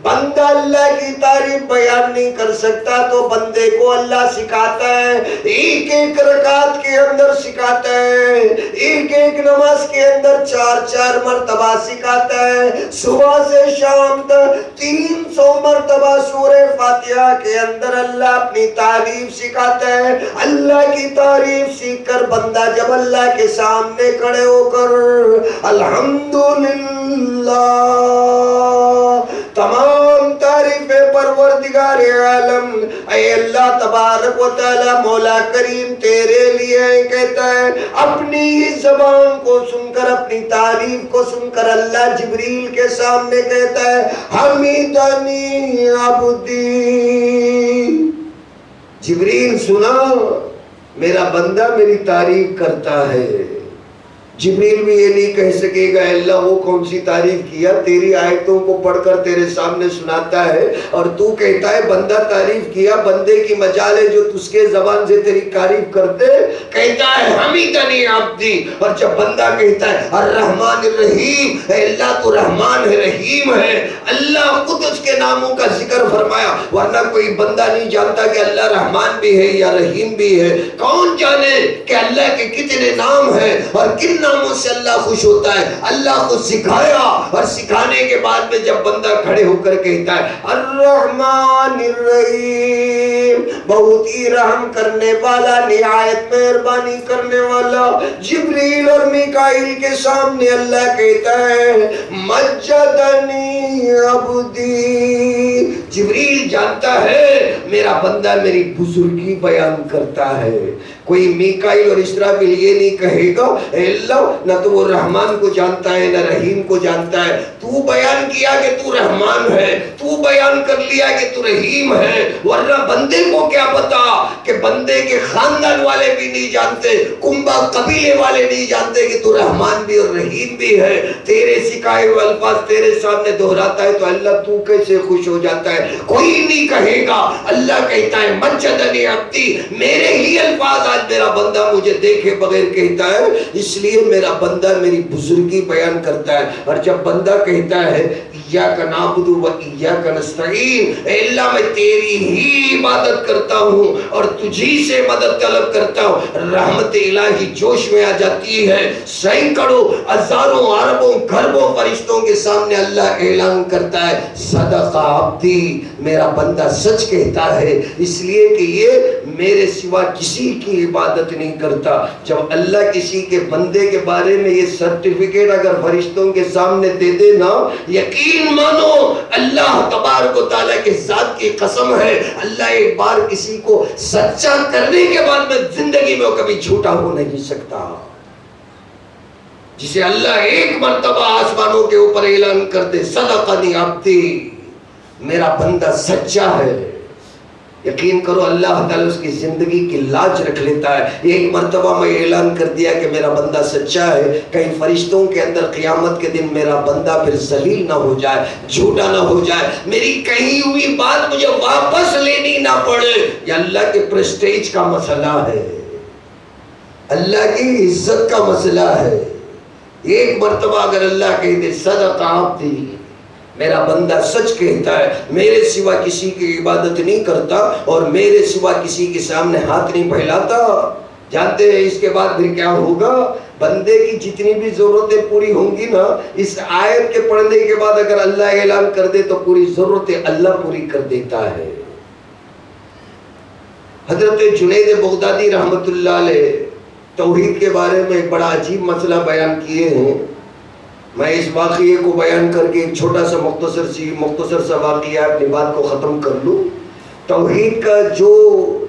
بندہ اللہ کی تعریف بیان نہیں کر سکتا تو بندے کو اللہ سکھاتا ہے، ایک ایک رکعت کے اندر سکھاتا ہے، ایک ایک نماز کے اندر 4 مرتبہ سکھاتا ہے. صبح سے شام تک 300 مرتبہ سورہ فاتحہ کے اندر اللہ اپنی تعریف سکھاتا ہے. اللہ کی تعریف سیکھ کر بندہ جب اللہ کے سامنے کھڑے ہو کر الحمدللہ تمام تعریف پروردگار عالم اے اللہ تبارک و تعالی مولا کریم تیرے لیے کہتا ہے. اپنی زبان کو سن کر اپنی تعریف کو سن کر اللہ جبریل کے سامنے کہتا ہے حمیدنی عبدی. جبریل سنا میرا بندہ میری تعریف کرتا ہے. جبریل بھی یہ نہیں کہہ سکے گا اللہ وہ کون سی تعریف کیا، تیری آیتوں کو پڑھ کر تیرے سامنے سناتا ہے اور تو کہتا ہے بندہ تعریف کیا. بندے کی مجال ہے جو تس کے زبان سے تیری تعریف کرتے، کہتا ہے حمیدنی عبدی. اور جب بندہ کہتا ہے الرحمن الرحیم، اے اللہ تو رحمان ہے رحیم ہے، اللہ خود اس کے ناموں کا ذکر فرمایا. ورنہ کوئی بندہ نہیں جانتا کہ اللہ رحمان بھی ہے یا رحیم بھی ہے. کون جانے کہ اللہ کے کتنے نام ہیں اور کن ناموں سے اللہ خوش ہوتا ہے. اللہ کو سکھایا اور سکھانے کے بعد میں جب بندہ کھڑے ہو کر کہتا ہے الرحمن الرحیم، بہت ہی رحم کرنے والا نہایت مہربانی کرنے والا. جبریل اور میکائیل کے سامنے اللہ کہتا ہے مجدنی عبدی. جبریل جانتا ہے میرا بندہ میری بزرگی بیان کرتا ہے. کوئی میکائیل اور اسرافیل یہ نہیں کہے گا اے اللہ نہ تو وہ رحمان کو جانتا ہے نہ رحیم کو جانتا ہے. تو بیان کیا کہ تو رحمان ہے، تو بیان کر لیا کہ تو رحیم ہے. ورنہ بندے کو کیا پتا کہ بندے کے خاندان والے بھی نہیں جانتے، کنبا قبیلے والے نہیں جانتے کہ تو رحمان بھی اور رحیم بھی ہے. تیرے سکھائے ہوئے الفاظ تیرے سامنے دہراتا ہے تو اللہ تو کیسے خوش ہو جاتا ہے. کوئی نہیں کہے گا. اللہ کہتا ہے مجدنی عبدی، میرے ہی الفاظ آج میرا بندہ مجھے دیکھے بغیر کہتا ہے، اس لیے میرا بندہ میری بزرگی بیان کرتا ہے. اور جب بندہ کہتا ہے ایاک نعبد و ایاک نستعین، اے اللہ میں تیری ہی عبادت کرتا ہوں اور تجھی سے مدد طلب کرتا ہوں، رحمت الہی جوش میں آ جاتی ہے. سینکڑوں ہزاروں اربوں کھربوں فرشتوں کے سامنے اللہ اعلان کرتا ہے صدق عبدی، میرا بندہ سچ کہتا ہے اس لیے کہ یہ میرے سوا کسی کی عبادت نہیں کرتا. جب اللہ کسی کے بندے کے بارے میں یہ سرٹیفکیٹ اگر فرشتوں کے سامنے دے دے نا، یقین مانو اللہ تبارک و تعالیٰ کے ذات کی قسم ہے اللہ ایک بار کسی کو سچا کرنے کے بعد میں زندگی میں وہ کبھی جھوٹا ہو نہیں سکتا. جسے اللہ ایک مرتبہ آسمانوں کے اوپر اعلان کر دے صدقنی عبدی، میرا بندہ سچا ہے، یقین کرو اللہ تعالیٰ اس کی زندگی کی لاج رکھ لیتا ہے. ایک مرتبہ میں اعلان کر دیا کہ میرا بندہ سچا ہے، کہیں فرشتوں کے اندر قیامت کے دن میرا بندہ پھر ذلیل نہ ہو جائے، جھوٹا نہ ہو جائے، میری کہی ہوئی بات مجھے واپس لینی نہ پڑے. یہ اللہ کے پریسٹیج کا مسئلہ ہے، اللہ کی عزت کا مسئلہ ہے. ایک مرتبہ اگر اللہ کہہ دے صدق عبدی، میرا بندہ سچ کہتا ہے، میرے سوا کسی کی عبادت نہیں کرتا اور میرے سوا کسی کے سامنے ہاتھ نہیں پھیلاتا. جانتے ہیں اس کے بعد پھر کیا ہوگا؟ بندے کی جتنی بھی ضرورتیں پوری ہوں گی نا، اس آیت کے پڑھنے کے بعد اگر اللہ اعلان کر دے تو پوری ضرورتیں اللہ پوری کر دیتا ہے. حضرت جنید بغدادی رحمت اللہ علیہ توحید کے بارے میں ایک بڑا عجیب مسئلہ بیان کیے ہیں. میں اس واقعے کو بیان کر کے ایک چھوٹا سا مختصر سا واقعہ اپنی بات کو ختم کر لوں. توحید کا جو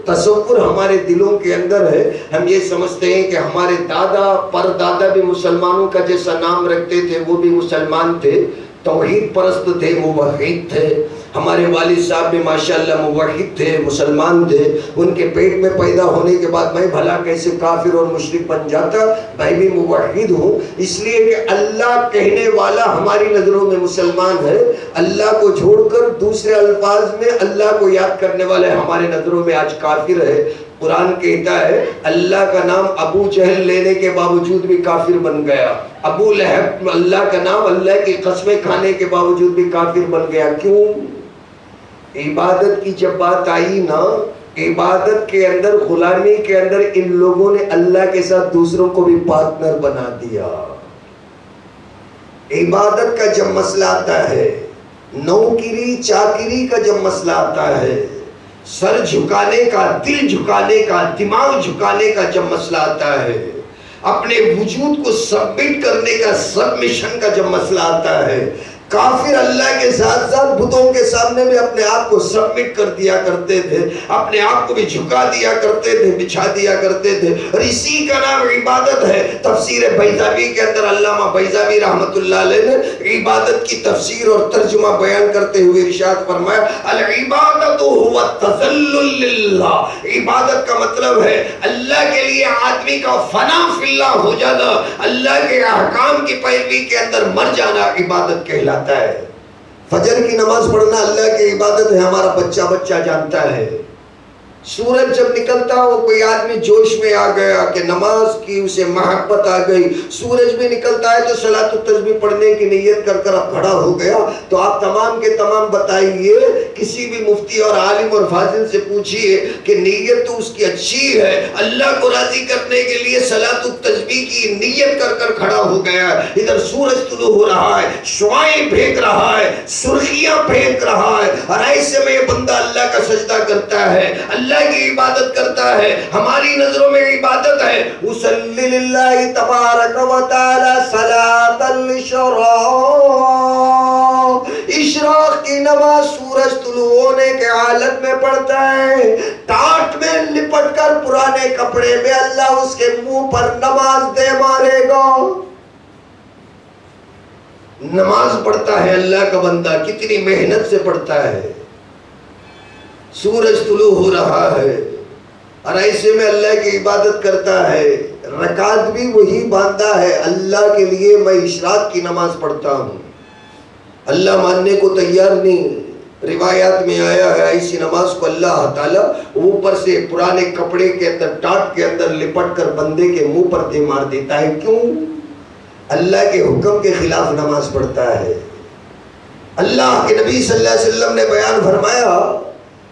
تصور ہمارے دلوں کے اندر ہے، ہم یہ سمجھتے ہیں کہ ہمارے دادا پر دادا بھی مسلمانوں کا جیسا نام رکھتے تھے، وہ بھی مسلمان تھے، توحید پرست تھے، موحد تھے. ہمارے والد صاحب بھی ماشاءاللہ موحد تھے، مسلمان تھے. ان کے پیٹ میں پیدا ہونے کے بعد میں بھلا کیسے کافر اور مشرک بن جاتا؟ میں بھی موحد ہوں، اس لیے کہ اللہ کہنے والا ہماری نظروں میں مسلمان ہے. اللہ کو چھوڑ کر دوسرے الفاظ میں اللہ کو یاد کرنے والے ہمارے نظروں میں آج کافر ہے. قرآن کہتا ہے اللہ کا نام ابو جہل لینے کے باوجود بھی کافر بن گیا. ابو لہب اللہ کا نام اللہ کی قسمیں کھانے کے باوجود بھی کافر بن گیا. کیوں؟ عبادت کی جب بات آئی نا، عبادت کے اندر، غلامی کے اندر ان لوگوں نے اللہ کے ساتھ دوسروں کو بھی پارٹنر بنا دیا. عبادت کا جب مسئلہ آتا ہے، نوکری چاکری کا جب مسئلہ آتا ہے، سر جھکانے کا، دل جھکانے کا، دماغ جھکانے کا جب مسئلہ آتا ہے، اپنے وجود کو سبمٹ کرنے کا، سبمیشن کا جب مسئلہ آتا ہے، کافر اللہ کے ساتھ ساتھ بتوں کے سامنے بھی اپنے آپ کو سبمٹ کر دیا کرتے تھے، اپنے آپ کو بھی جھکا دیا کرتے تھے، بچھا دیا کرتے تھے، اور اسی کا نام عبادت ہے. تفسیر بیضاوی کے اندر علامہ بیضاوی رحمت اللہ علیہ نے عبادت کی تفسیر اور ترجمہ بیان کرتے ہوئے ارشاد فرمایا العبادت هو التذلل للہ. عبادت کا مطلب ہے اللہ کے لیے آدمی کا فنا فی اللہ ہو جانا، اللہ کے احکام کی پیروی کے اندر مر جانا عبادت کہلاتا ہے. فجر کی نماز پڑھنا اللہ کی عبادت ہے، ہمارا بچہ جانتا ہے. سورج جب نکلتا ہو، کوئی آدمی جوش میں آ گیا کہ نماز کی اسے محبت آ گئی، سورج بھی نکلتا ہے تو صلاۃ التسبیح پڑھنے کی نیت کر کر اب کھڑا ہو گیا. تو آپ تمام کے تمام بتائیے، کسی بھی مفتی اور عالم اور فاضل سے پوچھئے کہ نیت تو اس کی اچھی ہے، اللہ کو راضی کرنے کے لیے صلاۃ التسبیح کی نیت کر کر کھڑا ہو گیا. ادھر سورج طلوع ہو رہا ہے، شعاعیں پھینک رہا ہے، سرخیاں پھینک رہا ہے، اور ایسے میں یہ بندہ اللہ کا سجدہ کرتا ہے، اللہ کی عبادت کرتا ہے. ہماری نظروں میں عبادت ہے وصلی للہ تبارک و تعالی صلاۃ الاشراق. اشراق کی نماز سورج طلوع ہونے کے حالت میں پڑھتا ہے، ٹاٹ میں لپٹ کر پرانے کپڑے میں اللہ اس کے منہ پر نماز دے مارے گا. نماز پڑھتا ہے اللہ کا بندہ، کتنی محنت سے پڑھتا ہے. سورج طلوع ہو رہا ہے اور ایسے میں اللہ کی عبادت کرتا ہے، رکعت بھی وہی باندھا ہے اللہ کے لیے میں اشراق کی نماز پڑھتا ہوں. اللہ ماننے کو تیار نہیں. روایات میں آیا ہے ایسی نماز کو اللہ تعالیٰ اوپر سے پرانے کپڑے کے اندر، ٹاٹ کے اندر لپٹ کر بندے کے منہ پر دے مار دیتا ہے. کیوں؟ اللہ کے حکم کے خلاف نماز پڑھتا ہے. اللہ کے نبی صلی اللہ علیہ وسلم نے بیان فرمایا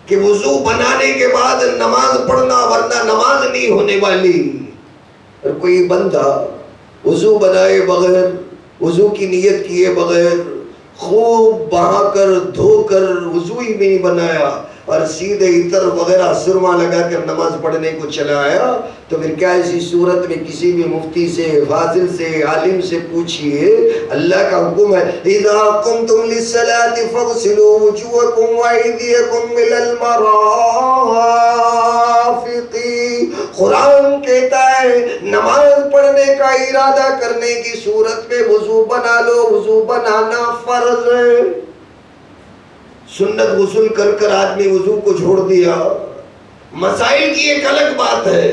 کہ وضو بنانے کے بعد نماز پڑھنا، ورنہ نماز نہیں ہونے والی. اور کوئی بندہ وضو بنائے بغیر، وضو کی نیت کیے بغیر، خوب بہا کر دھو کر وضو ہی نہیں بنایا اور سیدھے عطر وغیرہ سرما لگا کر نماز پڑھنے کو چلا آیا، تو پھر کیا اسی صورت میں کسی بھی مفتی سے، فاضل سے، عالم سے پوچھئے، اللہ کا حکم ہے اذا قمتم للصلاة فاغسلوا وجوهكم وأيديكم إلى المرافق. قرآن کہتا ہے نماز پڑھنے کا ارادہ کرنے کی صورت میں وضو بنا لو. وضو بنانا فرض ہے. سنت غسل کر کر آدمی وضو کو چھوڑ دیا، مسائل کی ایک الگ بات ہے،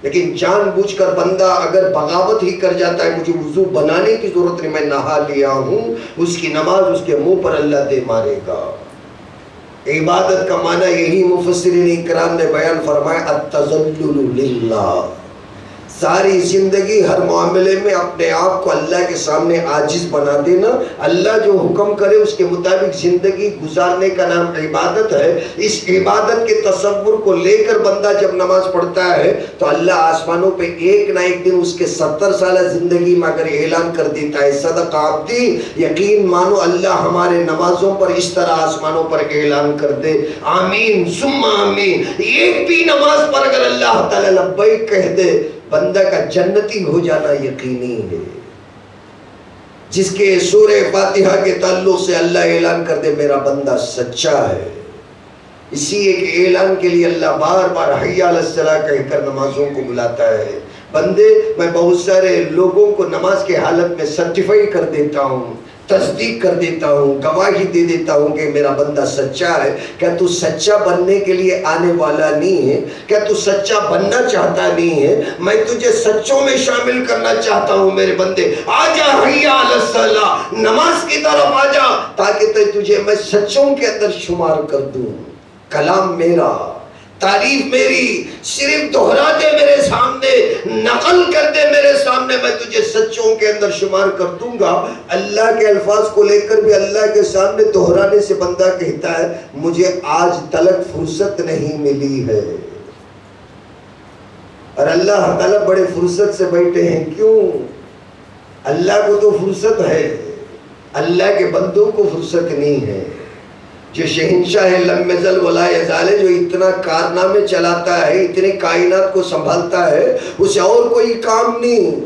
لیکن جان بوجھ کر بندہ اگر بغاوت ہی کر جاتا ہے مجھے وضو بنانے کی ضرورت نہیں، میں نہا لیا ہوں، اس کی نماز اس کے منہ پر اللہ دے مارے گا. عبادت کا معنی یہی مفسرین اکرام نے بیان فرمایا التذلل للہ، ساری زندگی ہر معاملے میں اپنے آپ کو اللہ کے سامنے عاجز بنا دینا، اللہ جو حکم کرے اس کے مطابق زندگی گزارنے کا نام عبادت ہے۔ اس عبادت کے تصور کو لے کر بندہ جب نماز پڑھتا ہے تو اللہ آسمانوں پہ ایک نہ ایک دن اس کے 70 سالہ زندگی میں اگر اعلان کر دیتا ہے صدق عبدی، یقین مانو اللہ ہمارے نمازوں پر اس طرح آسمانوں پر اعلان کر دے، آمین ثم آمین۔ ایک بھی نماز پر اگر اللہ تعالیٰ لبیک کہہ دے، بندہ کا جنتی ہو جانا یقینی ہے۔ جس کے سورہ فاتحہ کے تعلق سے اللہ اعلان کر دے میرا بندہ سچا ہے، اسی ایک اعلان کے لیے اللہ بار بار حی علی الصلاۃ کہہ کر نمازوں کو بلاتا ہے۔ بندے، میں بہت سارے لوگوں کو نماز کے حالت میں سرٹیفائی کر دیتا ہوں، تصدیق کر دیتا ہوں، گواہی دے دیتا ہوں کہ میرا بندہ سچا ہے۔ کیا تو سچا بننے کے لیے آنے والا نہیں ہے؟ کیا تو سچا بننا چاہتا نہیں ہے؟ میں تجھے سچوں میں شامل کرنا چاہتا ہوں میرے بندے، آجا حی علی الصلاۃ، نماز کی طرف آجا، تاکہ تجھے میں سچوں کے اندر شمار کر دوں۔ کلام میرا، تعریف میری، صرف دہرا دے میرے سامنے، نقل کر دے میرے سامنے، میں تجھے سچوں کے اندر شمار کر دوں گا۔ اللہ کے الفاظ کو لے کر بھی اللہ کے سامنے دہرانے سے بندہ کہتا ہے مجھے آج تلک فرصت نہیں ملی ہے۔ اور اللہ تعالیٰ بڑے فرصت سے بیٹھے ہیں، کیوں؟ اللہ کو تو فرصت ہے، اللہ کے بندوں کو فرصت نہیں ہے۔ جو شہنشاہ ہے لم یزل ولا یزال، جو اتنا کارنامے چلاتا ہے، اتنے کائنات کو سنبھالتا ہے، اسے اور کوئی کام نہیں،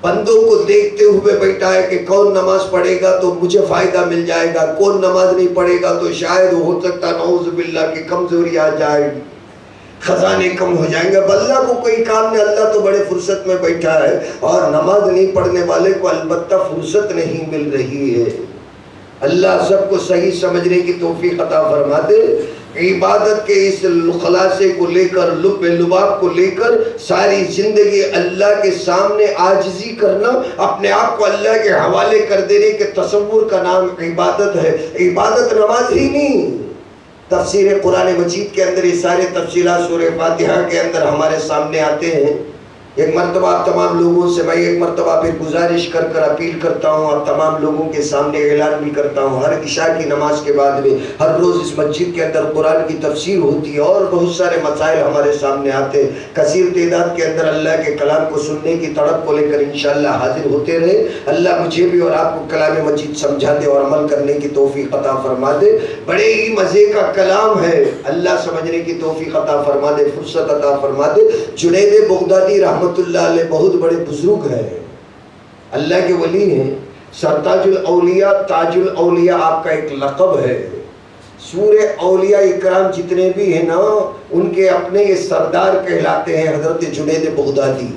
بندوں کو دیکھتے ہوئے بیٹھا ہے کہ کون نماز پڑھے گا تو مجھے فائدہ مل جائے گا، کون نماز نہیں پڑھے گا تو شاید ہو سکتا نعوذ باللہ کی کمزوری آ جائے گی، خزانے کم ہو جائیں گے۔ اللہ کو کوئی کام نہیں، اللہ تو بڑے فرصت میں بیٹھا ہے، اور نماز نہیں پڑھنے والے کو البتہ فرصت نہیں مل رہی ہے۔ اللہ سب کو صحیح سمجھنے کی توفیق عطا فرما دے۔ عبادت کے اس خلاصے کو لے کر، لب لباب کو لے کر ساری زندگی اللہ کے سامنے عاجزی کرنا، اپنے آپ کو اللہ کے حوالے کر دینے کے تصور کا نام عبادت ہے۔ عبادت نماز ہی نہیں۔ تفسیر قرآن مجید کے اندر یہ سارے تفصیلات سورہ فاتحہ کے اندر ہمارے سامنے آتے ہیں۔ ایک مرتبہ آپ تمام لوگوں سے میں ایک مرتبہ پھر گزارش کر اپیل کرتا ہوں، آپ تمام لوگوں کے سامنے اعلان بھی کرتا ہوں، ہر عشاء کی نماز کے بعد میں ہر روز اس مسجد کے اندر قرآن کی تفسیر ہوتی ہے، اور بہت سارے مسائل ہمارے سامنے آتے ہیں۔ کثیر تعداد کے اندر اللہ کے کلام کو سننے کی تڑپ کو لے کر انشاءاللہ حاضر ہوتے رہے۔ اللہ مجھے بھی اور آپ کو کلام مجید سمجھا دے اور عمل کرنے کی توفیق عطا فرما دے۔ بڑے ہی مزے کا کلام ہے، اللہ سمجھنے کی توفیق عطا فرما دے، فرصت عطا فرما دے۔ جنید بغدادی رحمۃ اللہ علیہ بہت بڑے بزرگ ہیں، اللہ کے ولی ہیں، سرتاج الاولیاء، تاج الاولیاء آپ کا ایک لقب ہے۔ سورہ اولیاء اکرام جتنے بھی ہیں نا، ان کے اپنے یہ سردار کہلاتے ہیں حضرت جنید بغدادی۔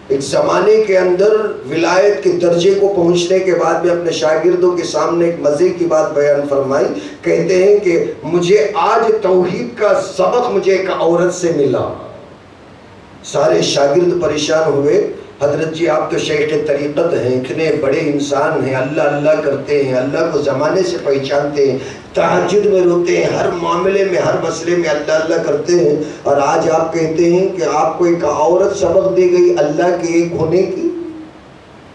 ایک زمانے کے اندر ولایت کے درجے کو پہنچنے کے بعد میں اپنے شاگردوں کے سامنے ایک مزے کی بات بیان فرمائی، کہتے ہیں کہ مجھے آج توحید کا سبق مجھے ایک عورت سے ملا۔ سارے شاگرد پریشان ہوئے، حضرت جی آپ تو شیخ طریقت ہیں، اتنے بڑے انسان ہیں، اللہ اللہ کرتے ہیں، اللہ کو زمانے سے پہچانتے ہیں، تہجد میں روتے ہیں، ہر معاملے میں ہر مسئلے میں اللہ اللہ کرتے ہیں، اور آج آپ کہتے ہیں کہ آپ کو ایک عورت سبق دی گئی اللہ کے ایک ہونے کی؟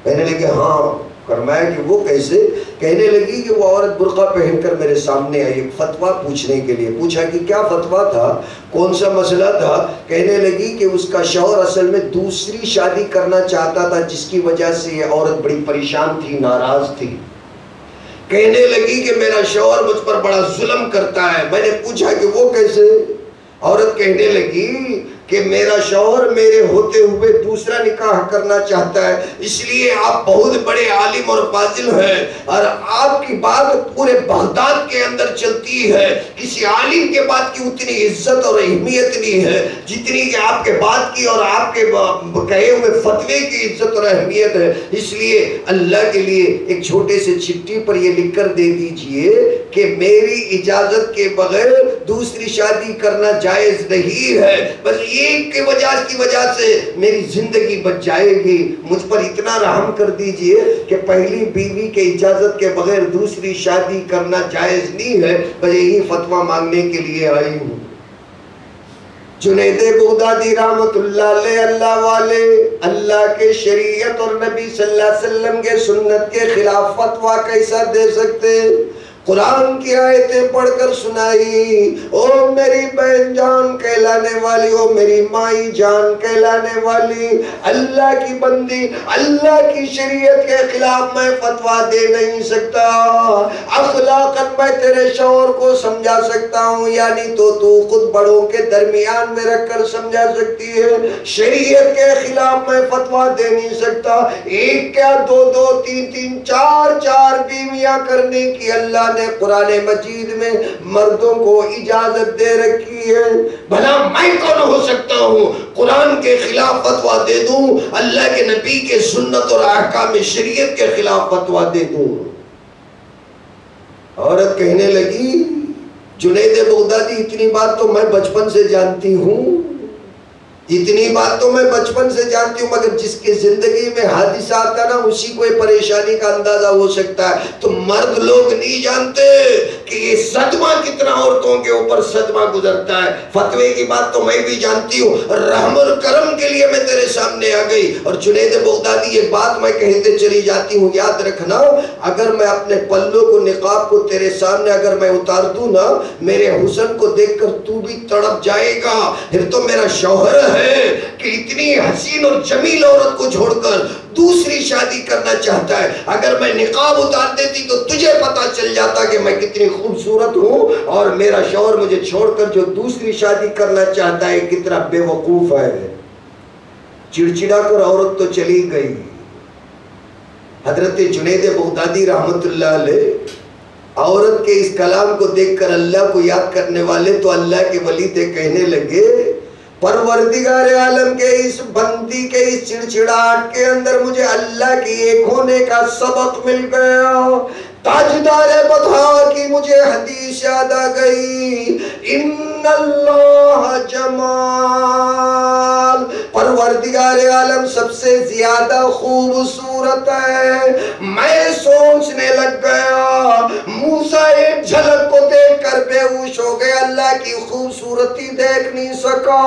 کہنے لگے ہاں۔ فرمایا کہ وہ کیسے؟ کہنے لگی کہ وہ عورت برقع پہن کر میرے سامنے آئی ایک فتویٰ پوچھنے کے لیے۔ پوچھا کہ کیا فتویٰ تھا، کون سا مسئلہ تھا؟ کہنے لگی کہ اس کا شوہر اصل میں دوسری شادی کرنا چاہتا تھا، جس کی وجہ سے یہ عورت بڑی پریشان تھی، ناراض تھی۔ کہنے لگی کہ میرا شوہر مجھ پر بڑا ظلم کرتا ہے۔ میں نے پوچھا کہ وہ کیسے؟ عورت کہنے لگی کہ میرا شوہر میرے ہوتے ہوئے دوسرا نکاح کرنا چاہتا ہے، اس لیے آپ بہت بڑے عالم اور فاضل ہیں، اور آپ کی بات پورے بغداد کے اندر چلتی ہے، کسی عالم کے بات کی اتنی عزت اور اہمیت نہیں ہے جتنی کہ آپ کے بات کی اور آپ کے کہے ہوئے فتوے کی عزت اور اہمیت ہے۔ اس لیے اللہ کے لیے ایک چھوٹے سے چٹھی پر یہ لکھ کر دے دیجئے کہ میری اجازت کے بغیر دوسری شادی کرنا جائز نہیں ہے، بس ایک کی وجہ سے میری زندگی بچ جائے گی۔ مجھ پر اتنا رحم کر دیجئے کہ پہلی بیوی کے اجازت کے بغیر دوسری شادی کرنا جائز نہیں ہے، بس یہی فتویٰ مانگنے کے لیے آئی ہوں۔ جنید بغدادی رحمت اللہ علیہ اللہ والے اللہ کے شریعت اور نبی صلی اللہ علیہ وسلم کے سنت کے خلاف فتویٰ کیسا دے سکتے؟ قرآن کی آیتیں پڑھ کر سنائی، او میری بہن جان کہلانے والی، او میری مائی جان کہلانے والی، اللہ کی بندی، اللہ کی شریعت کے خلاف میں فتویٰ دے نہیں سکتا۔ اخلاقاً میں تیرے شوہر کو سمجھا سکتا ہوں، یعنی تو خود بڑوں کے درمیان میں رکھ کر سمجھا سکتی ہے، شریعت کے خلاف میں فتویٰ دے نہیں سکتا۔ ایک کیا دو دو تین تین چار چار بیویاں کرنے کی اللہ نے قرآن مجید میں مردوں کو اجازت دے رکھی ہے۔ بھلا میں کون ہو سکتا ہوں قرآن کے خلاف فتویٰ دے دوں، اللہ کے نبی کے سنت اور احکام شریعت کے خلاف فتویٰ دے دوں؟ عورت کہنے لگی جنید بغدادی اتنی بات تو میں بچپن سے جانتی ہوں، اتنی بات تو میں بچپن سے جانتی ہوں، مگر جس کی زندگی میں حادثہ آتا نا اسی کو پریشانی کا اندازہ ہو سکتا ہے، تو مرد لوگ نہیں جانتے کہ یہ صدمہ کتنا عورتوں کے اوپر صدمہ گزرتا ہے۔ فتوے کی بات تو میں بھی جانتی ہوں، رحم اور کرم کے لیے میں تیرے سامنے آ گئی۔ اور جنید بغدادی یہ بات میں کہتے چلی جاتی ہوں، یاد رکھنا اگر میں اپنے پلوں کو نقاب کو تیرے سامنے اگر میں اتار دوں نا، میرے حسن کو دیکھ کر تو بھی تڑپ جائے گا، پھر تو میرا شوہر ہے کہ اتنی حسین اور جمیل عورت کو چھوڑ کر دوسری شادی کرنا چاہتا ہے۔ اگر میں نقاب اتار دیتی تو تجھے پتا چل جاتا کہ میں کتنی خوبصورت ہوں، اور میرا شوہر مجھے چھوڑ کر جو دوسری شادی کرنا چاہتا ہے کتنا بے وقوف ہے۔ چڑچڑا کر عورت تو چلی گئی۔ حضرت جنید بغدادی رحمت اللہ علیہ عورت کے اس کلام کو دیکھ کر اللہ کو یاد کرنے والے تو اللہ کے ولی تھے، کہنے لگے پروردگار عالم کے اس بندی کے اس چڑچڑاہٹ کے اندر مجھے اللہ کی ایک ہونے کا سبق مل گیا۔ تاجدار بطحا کی مجھے حدیث یاد آ گئی، ان اللہ جمال، پروردگار عالم سب سے زیادہ خوبصورت ہے۔ میں سوچنے لگ گیا، موسیٰ ایک جھلک کو دیکھ کر بے ہوش ہو گئے، اللہ کی خوبصورتی دیکھ نہیں سکا۔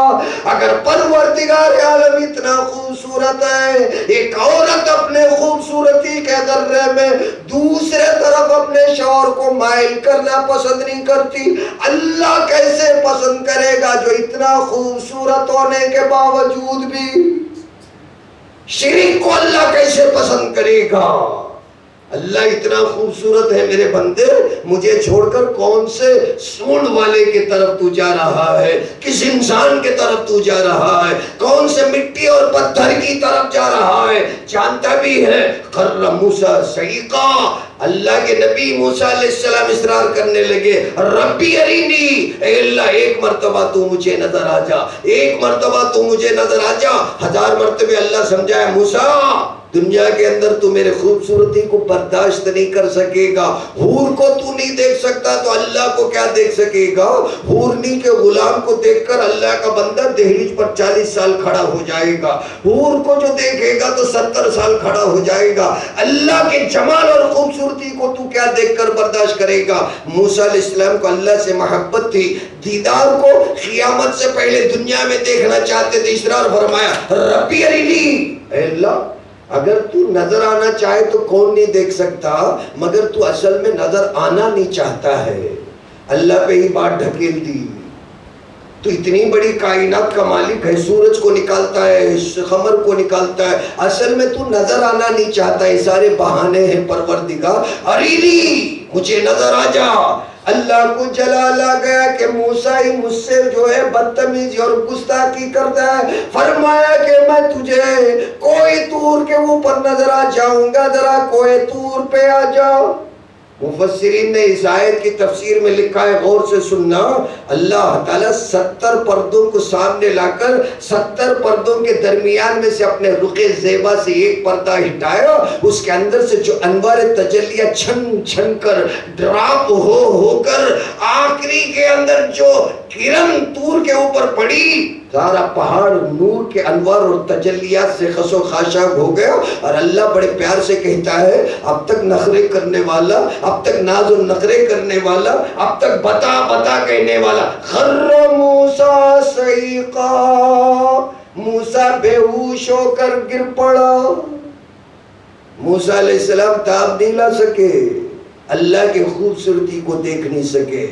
اگر پروردگار عالم اتنا خوبصورت ہے، ایک عورت اپنے خوبصورتی کے ذرے میں دوسرے طرف اپنے شوہر کو مائل کرنا پسند نہیں کرتی، اللہ کیسے پسند کرے گا جو اتنا خوبصورت ہونے کے باوجود بھی؟ شریک کو اللہ کیسے پسند کرے گا؟ اللہ اتنا خوبصورت ہے میرے بندے، مجھے چھوڑ کر کون سے سونڈ والے کی طرف تو جا رہا ہے، کس انسان کی طرف تو جا رہا ہے، کون سے مٹی اور پتھر کی طرف جا رہا ہے؟ جانتا بھی ہے۔ خر موسیٰ صعیقا، اللہ کے نبی موسیٰ علیہ السلام اصرار کرنے لگے، ربی ارینی، اے اللہ ایک مرتبہ تو مجھے نظر آ جا، ایک مرتبہ تو مجھے نظر آ جا۔ 1000 مرتبہ اللہ سمجھایا، موسیٰ دنیا کے اندر تو میرے خوبصورتی کو برداشت نہیں کر سکے گا، حور کو تو نہیں دیکھ سکتا تو اللہ کو کیا دیکھ سکے گا؟ حورنی کے غلام کو دیکھ کر اللہ کا بندہ دہلیز پر 40 سال کھڑا ہو جائے گا، حور کو جو دیکھے گا تو 70 سال کھڑا ہو جائے گا، اللہ کے جمال اور خوبصورتی کو تو کیا دیکھ کر برداشت کرے گا؟ موسیٰ علیہ السلام کو اللہ سے محبت تھی، دیدار کو قیامت سے پہلے دنیا میں دیکھنا چاہتے تھے، اصرار فرمایا، ربی ارینی، اے اللہ اگر تو نظر آنا چاہے تو کون نہیں دیکھ سکتا، مگر تو اصل میں نظر آنا نہیں چاہتا ہے، اللہ پہ ہی بات ڈھکیل دی۔ تو اتنی بڑی کائنات کا مالک ہے، سورج کو نکالتا ہے، قمر کو نکالتا ہے، اصل میں تو نظر آنا نہیں چاہتا، یہ سارے بہانے ہیں پروردگار، ارینی مجھے نظر آ جا۔ اللہ کو جلال آ گیا کہ موسیٰ ہی مجھ سے جو ہے بدتمیزی اور گستاخی کرتا ہے، فرمایا کہ میں تجھے کوئی طور کے اوپر نظر آ جاؤں گا، ذرا کوئی طور پہ آ جاؤ۔ مفسرین نے اس آیت کی تفسیر میں لکھا ہے، غور سے سننا، اللہ تعالیٰ 70 پردوں کو سامنے لا کر 70 پردوں کے درمیان میں سے اپنے رخ زیبا سے ایک پردہ ہٹایا، اس کے اندر سے جو انوار تجلیہ چھن چھن کر ڈراپ ہو کر آخری کے اندر جو کرن طور کے اوپر پڑی، سارا پہاڑ نور کے انوار اور تجلیات سے خس و خاشاک ہو گیا، اور اللہ بڑے پیار سے کہتا ہے اب تک نخرے کرنے والا، اب تک ناز و نخرے کرنے والا، اب تک بتا بتا کہنے والا، خر موسیٰ صعیقا، موسیٰ بے ہوش ہو کر گر پڑا۔ موسیٰ علیہ السلام تاب نہیں لا سکے، اللہ کی خوبصورتی کو دیکھ نہیں سکے۔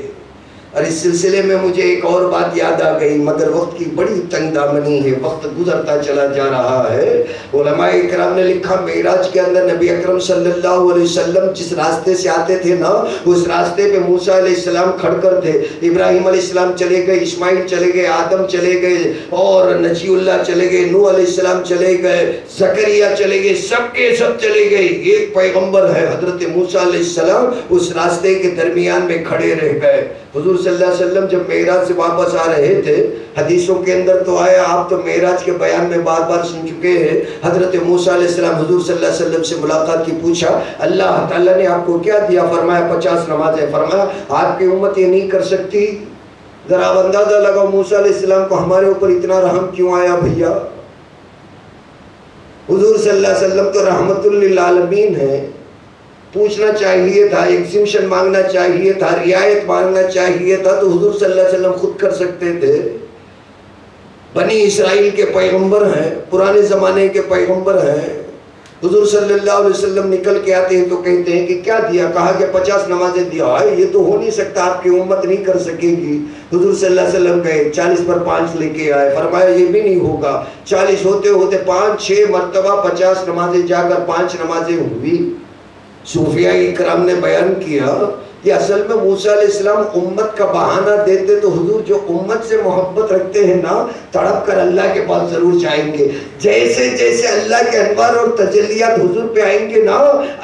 اور اس سلسلے میں مجھے ایک اور بات یاد آ گئی، مگر وقت کی بڑی تنگ دامنی ہے، وقت گزرتا چلا جا رہا ہے۔ علماء اکرام نے لکھا معراج کے اندر نبی اکرم صلی اللہ علیہ وسلم جس راستے سے آتے تھے نا، اس راستے پہ موسیٰ علیہ السلام کھڑ کر تھے، ابراہیم علیہ السلام چلے گئے، اسماعیل چلے گئے، آدم چلے گئے، اور نجی اللہ چلے گئے، نوح علیہ السلام چلے گئے، زکریا چلے گئے، سب کے سب چلے گئے، ایک پیغمبر ہے حضرت موسیٰ علیہ السلام اس راستے کے درمیان میں کھڑے رہ گئے۔ حضور صلی اللہ علیہ وسلم جب معراج سے واپس آ رہے تھے، حدیثوں کے اندر تو آیا، آپ تو معراج کے بیان میں بار بار سن چکے ہیں، حضرت موسیٰ علیہ السلام حضور صلی اللہ علیہ وسلم سے ملاقات کی، پوچھا اللہ تعالیٰ نے آپ کو کیا دیا؟ فرمایا 50 نمازیں۔ فرمایا آپ کی امت یہ نہیں کر سکتی؟ ذرا آپ اندازہ لگاؤ موسیٰ علیہ السلام کو ہمارے اوپر اتنا رحم کیوں آیا بھیا؟ حضور صلی اللہ علیہ وسلم تو رحمت للعالمین ہے، پوچھنا چاہیے تھا، ایگزیمشن مانگنا چاہیے تھا، رعایت مانگنا چاہیے تھا، تو حضور صلی اللہ علیہ وسلم خود کر سکتے تھے۔ بنی اسرائیل کے پیغمبر ہیں، پرانے زمانے کے پیغمبر ہیں، حضور صلی اللہ علیہ وسلم نکل کے آتے ہیں تو کہتے ہیں کہ کیا دیا؟ کہا کہ 50 نمازیں دیا ہے، یہ تو ہو نہیں سکتا، آپ کی امت نہیں کر سکے گی۔ حضور صلی اللہ علیہ وسلم گئے 40 پر 5 لے کے آئے، فرمایا یہ بھی نہیں ہوگا، 40 ہوتے ہوتے 5-6 مرتبہ 50 نمازیں جا کر 5 نمازیں ہوئی۔ صوفیاء اکرام نے بیان کیا کہ اصل میں موسیٰ علیہ السلام امت کا بہانہ دیتے تو حضور جو امت سے محبت رکھتے ہیں نا، تڑپ کر اللہ کے پاس ضرور جائیں گے۔ جیسے جیسے اللہ کے انوار اور تجلیات حضور پہ آئیں گے نا،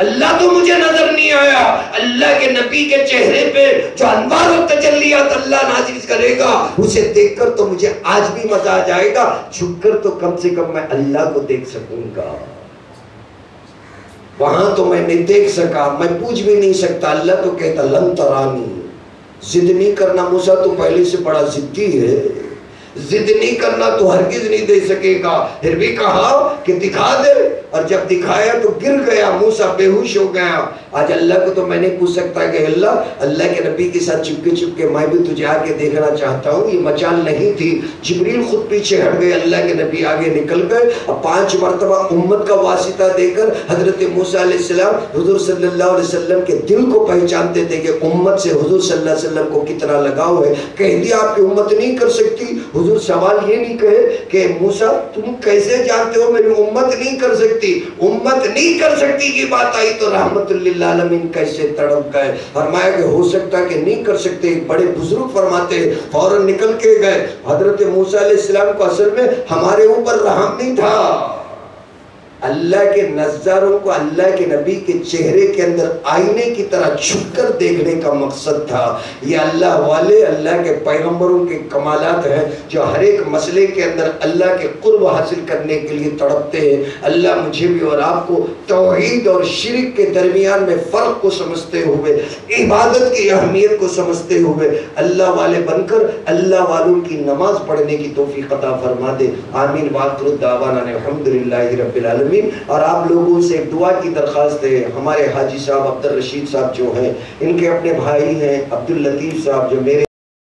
اللہ تو مجھے نظر نہیں آیا، اللہ کے نبی کے چہرے پہ جو انوار اور تجلیات اللہ نازل کرے گا، اسے دیکھ کر تو مجھے آج بھی مزہ آ جائے گا، جھک کر تو کم سے کم میں اللہ کو دیکھ سکوں گا۔ وہاں تو میں نہیں دیکھ سکا، میں پوچھ بھی نہیں سکتا، اللہ تو کہتا لن ترانی، ضد نہیں کرنا، موسیٰ تو پہلے سے بڑا ضدی ہے، ضد نہیں کرنا تو ہرگز نہیں دے سکے گا۔ پھر بھی کہا کہ دکھا دے، اور جب دکھایا تو گر گیا، موسیٰ بے ہوش ہو گیا۔ آج اللہ کو تو میں نہیں پوچھ سکتا کہ اللہ کے نبی کے ساتھ چپکے چپکے میں بھی تجھے آگے دیکھنا چاہتا ہوں، یہ مجال نہیں تھی۔ جبریل خود پیچھے ہٹ گئے، اللہ کے نبی آگے نکل گئے، اور 5 مرتبہ امت کا واسطہ دے کر حضرت موسیٰ علیہ السلام حضور صلی اللہ علیہ وسلم کے دل کو پہچانتے تھے کہ امت سے حضور صلی اللہ علیہ وسلم کو کتنا لگاؤ ہے۔ کہہ دیا آپ کی امت نہیں کر سکتی، حضور سوال یہ نہیں کہے کہ موسیٰ تم کیسے جانتے ہو میری امت نہیں کر سکتی؟ امت نہیں کر سکتی کی بات آئی تو رحمت للعالمین کیسے تڑپ گئے۔ فرمایا کہ ہو سکتا کہ نہیں کر سکتے، بڑے بزرگ فرماتے ہیں فوراً نکل کے گئے۔ حضرت موسیٰ علیہ السلام کو اصل میں ہمارے اوپر رحم نہیں تھا، اللہ کے نظاروں کو اللہ کے نبی کے چہرے کے اندر آئینے کی طرح چھپ کر دیکھنے کا مقصد تھا۔ یہ اللہ والے اللہ کے پیغمبروں کے کمالات ہیں جو ہر ایک مسئلے کے اندر اللہ کے قرب حاصل کرنے کے لیے تڑپتے ہیں۔ اللہ مجھے بھی اور آپ کو توحید اور شرک کے درمیان میں فرق کو سمجھتے ہوئے، عبادت کی اہمیت کو سمجھتے ہوئے اللہ والے بن کر اللہ والوں کی نماز پڑھنے کی توفیق عطا فرما دے۔ آمین وآخر دعوانا الحمدللہ رب العالمین۔ اور آپ لوگوں سے ایک دعا کی درخواست ہے، ہمارے حاجی صاحب عبد الرشید صاحب جو ہیں، ان کے اپنے بھائی ہیں عبد اللطیف صاحب جو میرے